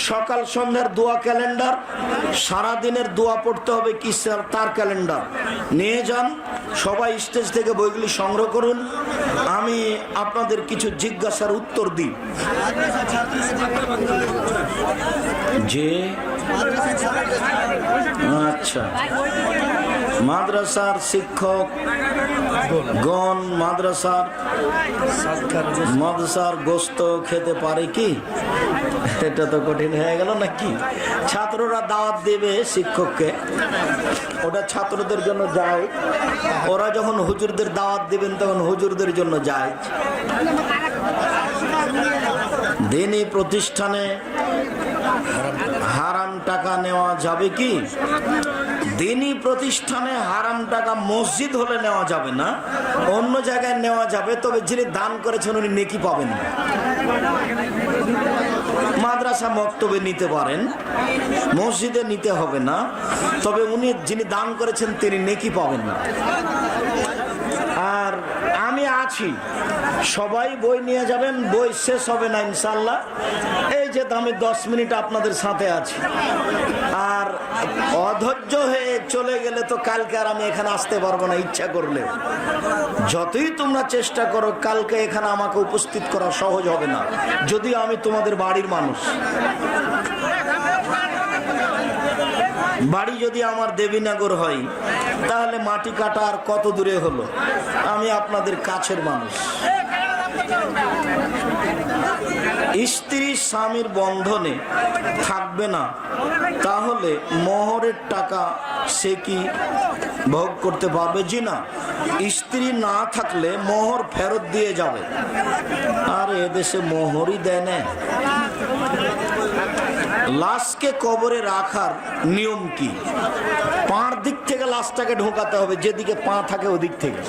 Speaker 1: সকাল সন্ধ্যার দোয়া ক্যালেন্ডার, সারাদিনের দোয়া পড়তে হবে কি তার ক্যালেন্ডার নিয়ে যান। সবাই স্টেজ থেকে বইগুলি সংগ্রহ করুন, আমি আপনাদের কিছু জিজ্ঞাসার উত্তর দিই। যে আচ্ছা, মাদ্রাসার শিক্ষক গণ মাদ্রাসার গোস্ত খেতে পারে কি? এটা তো কঠিন হয়ে গেল নাকি? ছাত্ররা দাওয়াত দেবে শিক্ষককে, ওটা ছাত্রদের জন্য যায়। ওরা যখন হুজুরদের দাওয়াত দিবেন তখন হুজুরদের জন্য যায়। দিনী প্রতিষ্ঠানে হারাম টাকা নেওয়া যাবে কি? দিনী প্রতিষ্ঠানে হারাম টাকা মসজিদ হলে নেওয়া যাবে না, অন্য জায়গায় নেওয়া যাবে, তবে যিনি দান করেছেন উনি নেকি পাবেন না। মাদ্রাসা মক্তবে নিতে পারেন, মসজিদে নিতে হবে না, তবে উনি যিনি দান করেছেন তিনি নেকি পাবেন না। আর আমি আছি, সবাই বই নিয়ে যাবেন, বই শেষ হবে না ইনশাল্লাহ। এই যে আমি 10 মিনিট আপনাদের সাথে আছি, আর অধৈর্য হয়ে চলে গেলে তো কালকে আর আমি এখানে আসতে পারবো না ইচ্ছা করলে। যতই তোমরা চেষ্টা করো, কালকে এখানে আমাকে উপস্থিত করা সহজ হবে না, যদিও আমি তোমাদের বাড়ির মানুষ। বাড়ি যদি আমার দেবীনগর হয় তাহলে মাটি কাটা আর কত দূরে হলো, আমি আপনাদের কাছের মানুষ। স্ত্রী স্বামীর বন্ধনে থাকবে না, তাহলে মোহরের টাকা সে কি ভোগ করতে পারবে? জি না, স্ত্রী না থাকলে মোহর ফেরত দিয়ে যাবে। আর এদেশে মোহরই দেয় না। লাশকে কবরে রাখার নিয়ম কি? পাঁর দিক থেকে লাশটাকে ঢোকাতে হবে, যেদিকে পা থাকে ওদিক থেকে,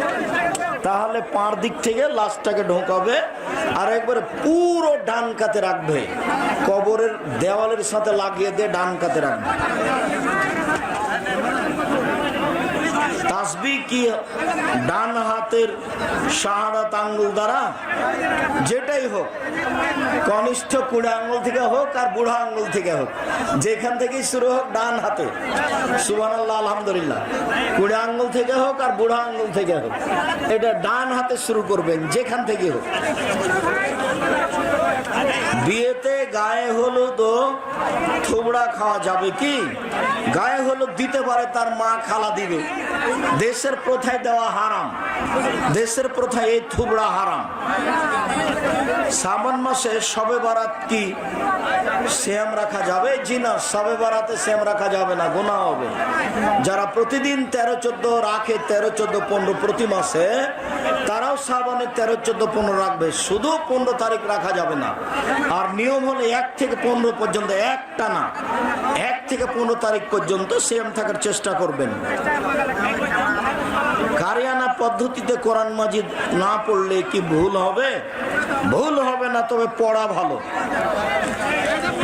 Speaker 1: তাহলে পাঁর দিক থেকে লাশটাকে ঢোকাবে, আর একবারে পুরো ডান কাতে রাখবে, কবরের দেওয়ালের সাথে লাগিয়ে দিয়ে ডান কাতে রাখবে। তাসবিহ কি ডান হাতের শাহাদাত আঙ্গুল দ্বারা? যেটাই হোক, কনিষ্ঠ কুড়া আঙ্গুল থেকে হোক আর বুড়া আঙ্গুল থেকে হোক, যেখান থেকেই শুরু হোক ডান হাতে সুবহানাল্লাহ আলহামদুলিল্লাহ, কুড়া আঙ্গুল থেকে হোক আর বুড়া আঙ্গুল থেকে হোক, এটা ডান হাতে শুরু করবেন যেখান থেকে হোক। বিয়েতে গায়ে হলুদ ও থুবড়া খাওয়া যাবে কি? গায়ে হলুদ দিতে পারে তার মা, খালা দিবে। দেশের প্রথায় দেওয়া হারাম, দেশের প্রথায় এই থুবড়া হারাম। শ্রাবণ মাসে শবে বারাত কি শ্যাম রাখা যাবে? জি না, শবে বারাতে শ্যাম রাখা যাবে না, গুনাহ হবে। যারা প্রতিদিন 13-14 রাখে, 13-14-15 প্রতি মাসে, তারাও শ্রাবণে 13-14-15 রাখবে, শুধু 15 তারিখ রাখা যাবে না। আর নিয়ম হলে 1 থেকে 15 পর্যন্ত, একটা না, 1 থেকে 15 তারিখ পর্যন্ত শ্যাম থাকার চেষ্টা করবেন। কারিয়ানা পদ্ধতিতে কোরআন মাজিদ না পড়লে কি ভুল হবে? ভুল হবে না, তবে পড়া ভালো।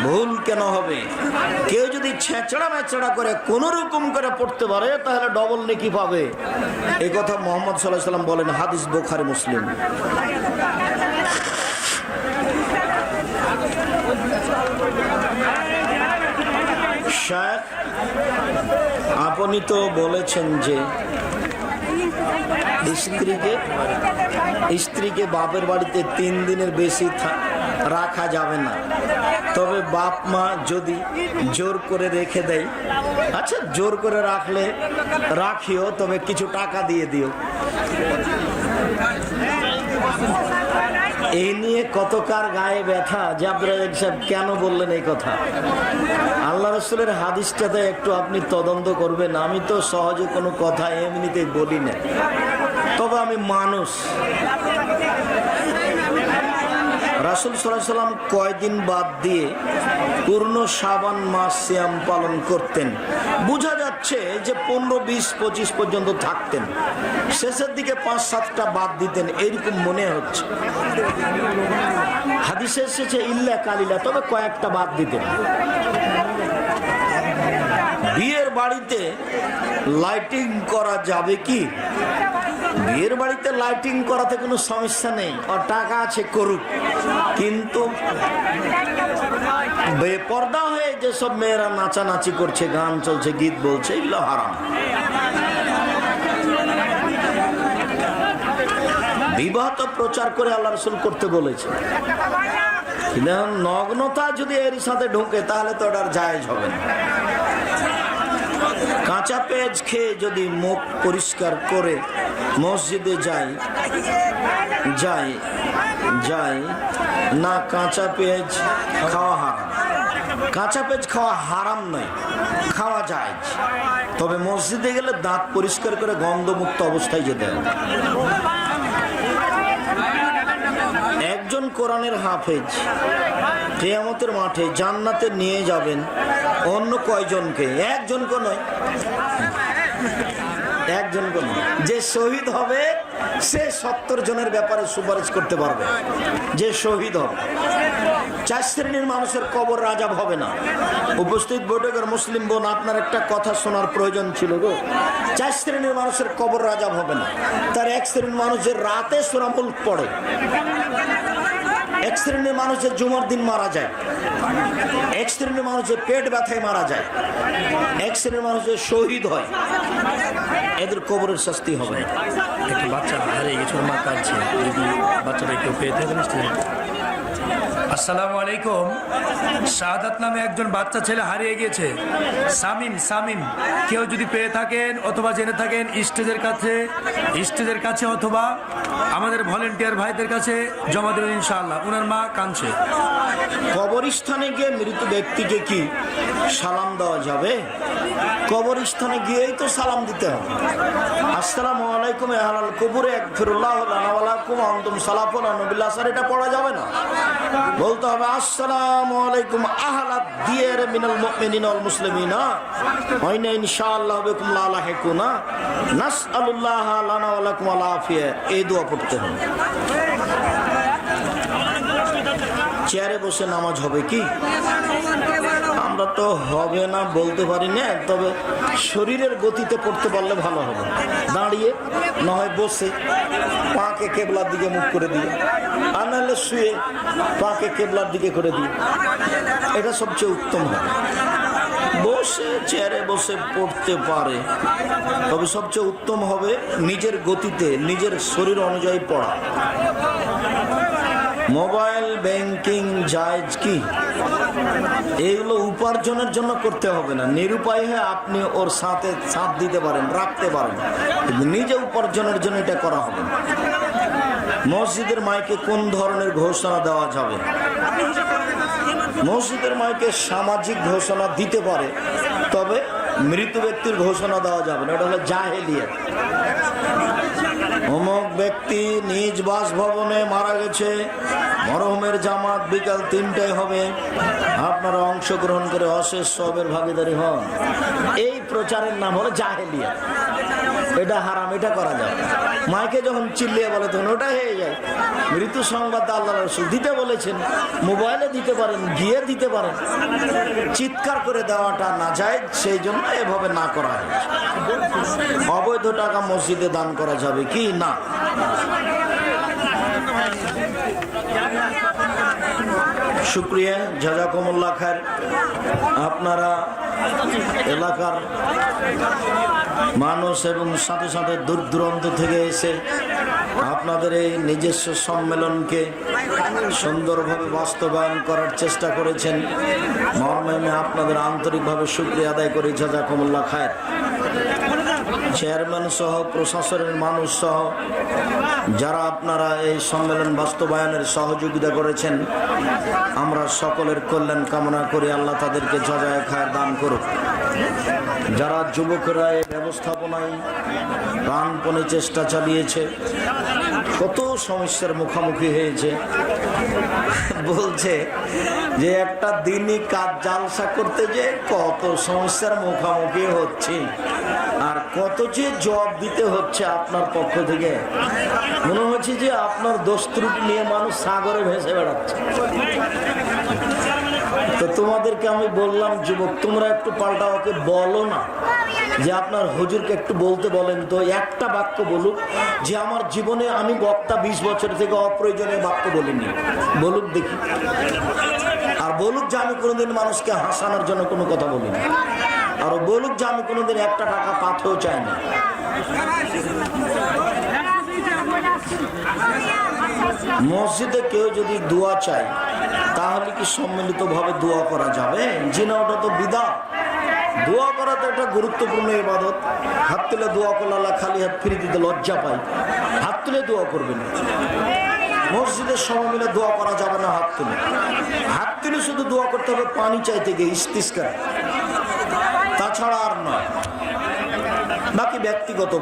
Speaker 1: ভুল কেন হবে? কেউ যদি ছেঁচড়া মেচড়া করে কোন রকম করে পড়তে পারে তাহলে ডবল নেকি পাবে। এই কথা মুহাম্মদ সাল্লাল্লাহু আলাইহি ওয়াসাল্লাম বলেন, হাদিস বুখারী মুসলিম। শেখ, আপনি তো বলেছেন যে স্ত্রীকে বাপের বাড়িতে 3 দিনের বেশি রাখা যাবে না, তবে বাপ মা যদি জোর করে রেখে দেয়, আচ্ছা জোর করে রাখলে রাখিও, তবে কিছু টাকা দিয়ে দিও। এই নিয়ে কত কার গায়ে ব্যথা যে আব্দুর রাজ্জাক সাহেব কেন বললেন এই কথা। আল্লাহ রাসূলের হাদিসটাতে একটু আপনি তদন্ত করবেন। আমি তো সহজে কোনো কথা এমনিতেই বলি না, তবে আমি মানুষ। রাসূল সাল্লাল্লাহু আলাইহি ওয়াসাল্লাম কয়দিন বাদ দিয়ে পূর্ণ শাবান মাস সিয়াম পালন করতেন? বোঝা যাচ্ছে যে 15, 20, 25 পর্যন্ত থাকতেন, শেষের দিকে 5-7টা বাদ দিতেন, এরকম মনে হচ্ছে। হাদিসে এসেছে ইল্লা কালিলা, তবে কয়েকটা বাদ দিতেন। বিয়ের বাড়িতে লাইটিং করা যাবে কি? বিয়ের বাড়িতে লাইটিং করাতে কোনো সমস্যা নেই, আর টাকা আছে করুক, কিন্তু বেপর্দা হয়ে যেসব মেয়েরা নাচানাচি করছে, গান চলছে, গীত বলছে, এগুলো হারাম। বিবাহ তো প্রচার করে আল্লাহ রাসূল করতে বলেছে, নগ্নতা যদি এর সাথে ঢোকে তাহলে তো ওটার জায়েজ হবে না। কাঁচা পেঁয়াজ খেয়ে যদি মুখ পরিষ্কার করে মসজিদে যায় না, কাঁচা পেঁয়াজ খাওয়া হারাম। কাঁচা পেঁয়াজ খাওয়া হারাম নয়, খাওয়া যায়, তবে মসজিদে গেলে দাঁত পরিষ্কার করে গন্ধমুক্ত অবস্থায় যেতে হবে। একজন কোরআনের হাফেজ কিয়ামতের মাঠে জান্নাতে নিয়ে যাবেন অন্য কয়জনকে? একজনকে নয়, একজনকে নয়। যে শহীদ হবে সে 70 জনের ব্যাপারে সুপারিশ করতে পারবে। যে শহীদ হবে, 4 শ্রেণীর মানুষের কবর আযাব হবে না। উপস্থিত বৈঠকের মুসলিম বোন, আপনার একটা কথা শোনার প্রয়োজন ছিল গো। 4 শ্রেণীর মানুষের কবর আযাব হবে না। তার 1 শ্রেণীর মানুষের রাতে সূরা মুলক পড়ে, 1 শ্রেণীর মানুষের জুমার দিন মারা যায়, 1 শ্রেণীর মানুষের পেট ব্যথায় মারা যায়, 1 শ্রেণীর মানুষের শহীদ হয়। এদের কবরের শাস্তি হবে।
Speaker 2: একটা বাচ্চা হারিয়ে গেছে, মা কাঁদছে, যদি বাচ্চাটা কেউ পেয়ে থাকেন। আসসালামু আলাইকুম। শাহাদাত নামে একজন বাচ্চা ছেলে হারিয়ে গিয়েছে, সামিম। কেউ যদি পেয়ে থাকেন অথবা জেনে থাকেন স্টেজের কাছে অথবা আমাদের ভলেন্টিয়ার ভাইদের কাছে জমা দেবেন ইনশাআল্লাহ। ওনার মা কাঁদছে।
Speaker 1: কবরস্থানে গিয়ে মৃত ব্যক্তিকে কি সালাম দেওয়া যাবে? কবরস্থানে গিয়েই তো সালাম দিতে হবে। আসসালামু আলাইকুম আহলাল কুবুরে আগফিরুল্লাহু লানা ওয়া লাকুম আনতুম সালাফুন নবিল্লাহ, স্যার এটা পড়া যাবে না। বলতে হবে আসসালামু আলাইকুম আহলাদ দিয়ার মিনাল মুমিনিনা ওয়াল মুসলিমিনা ওয়া ইন্না ইনশাআল্লাহ বিকুম লা লাহিকুনা নাসআলুল্লাহ লানা ওয়া লাকুম আল আফিয়া। এই দোয়া পড়তে হবে। চেয়ারে বসে নামাজ হবে কি? আমরা তো হবে না বলতে পারি না, তবে শরীরের গতিতে পড়তে পারলে ভালো হবে। দাঁড়িয়ে নয় বসে পাকে কেবলার দিকে মুখ করে দিয়ে, আর নাহলে শুয়ে পাকে কেবলার দিকে করে দিয়ে, এটা সবচেয়ে উত্তম হবে। বসে চেয়ারে বসে পড়তে পারে, তবে সবচেয়ে উত্তম হবে নিজের গতিতে নিজের শরীর অনুযায়ী পড়া। মোবাইল ব্যাংকিং জায়েজ কি? এগুলো উপার্জনের জন্য করতে হবে না। নিরুপায় হয়ে আপনি ওর সাথে সাথ দিতে পারেন, রাখতে পারেন, কিন্তু নিজে উপার্জনের জন্য এটা করা হবে না। মসজিদের মাইকে কোন ধরনের ঘোষণা দেওয়া যাবে? মসজিদের মাইকে সামাজিক ঘোষণা দিতে পারে, তবে মৃত ব্যক্তির ঘোষণা দেওয়া যাবে না। এটা হলো জাহেলিয়াত। অমুক ব্যক্তি নিজ বাসভবনে মারা গেছে, মরহুমের জামাত বিকাল 3টায় হবে, আপনারা অংশগ্রহণ করে অশেষ সবের ভাগীদারি হন। এই প্রচারের নাম হলো জাহেলিয়াত। এটা হারাম, এটা করা যাবে। মাইকে যখন চিল্লিয়ে বলে তখন ওটা হয়ে যায়। মৃত্যু সংবাদ আল্লাহ রাসূল দিতে বলেছেন, মোবাইলে দিতে পারেন, গিয়ে দিতে পারেন। চিৎকার করে দেওয়াটা না যায়, সেই জন্য এভাবে না করা হয়। অবৈধ টাকা মসজিদে দান করা যাবে কি? না। শুকরিয়া, জাযাকুমুল্লাহ খায়ের। আপনারা এলাকার মানুষ এবং সাথে সাথে দূর দূরান্ত থেকে এসে আপনাদের এই নিজস্ব সম্মেলনকে সুন্দরভাবে বাস্তবায়ন করার চেষ্টা করেছেন। মর্মে আমি আপনাদের আন্তরিকভাবে শুকরিয়া আদায় করি। জাযাকুমুল্লাহ খায়ের। চেয়ারম্যান সহ প্রশাসনের মানুষ সহ যারা আপনারা এই সম্মেলন বাস্তবায়নের সহযোগিতা করেছেন, আমরা সকলের কল্যাণ কামনা করি। আল্লাহ তাদেরকে জাযায়ে খায়ের দান করুক। যারা যুবকরা এই ব্যবস্থাপনায় প্রাণপণে চেষ্টা চালিয়েছে, কত সমস্যার মুখোমুখি হয়েছে, বলছে যে একটা দিনই কাজ জালসা করতে যে কত সমস্যার মুখোমুখি হচ্ছে, আর কত যে জবাব দিতে হচ্ছে আপনার পক্ষ থেকে। মনে হচ্ছে যে আপনার দোষ ত্রুটি নিয়ে মানুষ সাগরে ভেসে বেড়াচ্ছে। তো তোমাদেরকে আমি বললাম, যুবক তোমরা একটু পাল্টা ওকে বলো না যে আপনার হুজুরকে একটু বলতে বলেন তো, একটা বাক্য বলুক যে আমার জীবনে আমি বক্তা 20 বছর থেকে অপ্রয়োজনীয় বাক্য বলিনি, বলুক দেখি। আর বলুক যে আমি কোনোদিন মানুষকে হাসানোর জন্য কোনো কথা বলিনি। আর বলুক যে আমি কোনোদিন একটা টাকা পাথেও চাই না। মসজিদে কেউ যদি দোয়া চায়, তাহলে কি সম্মিলিতভাবে দোয়া করা যাবে? জি না, ওটা তো বিদআত। দোয়া করা তো একটা গুরুত্বপূর্ণ ইবাদত। হাত তুলে দোয়া করলে আল্লাহ খালি হাত ফিরে দিতে লজ্জা পাই, হাত তুলে দোয়া করবেন। মসজিদের সবাই মিলে দোয়া করা যাবে না হাত তুলে। হাত তুলে শুধু দোয়া করতে হবে পানি চাইতে গিয়ে, ইস্তিসকা, তাছাড়া আর নয়। বাকি ব্যক্তিগত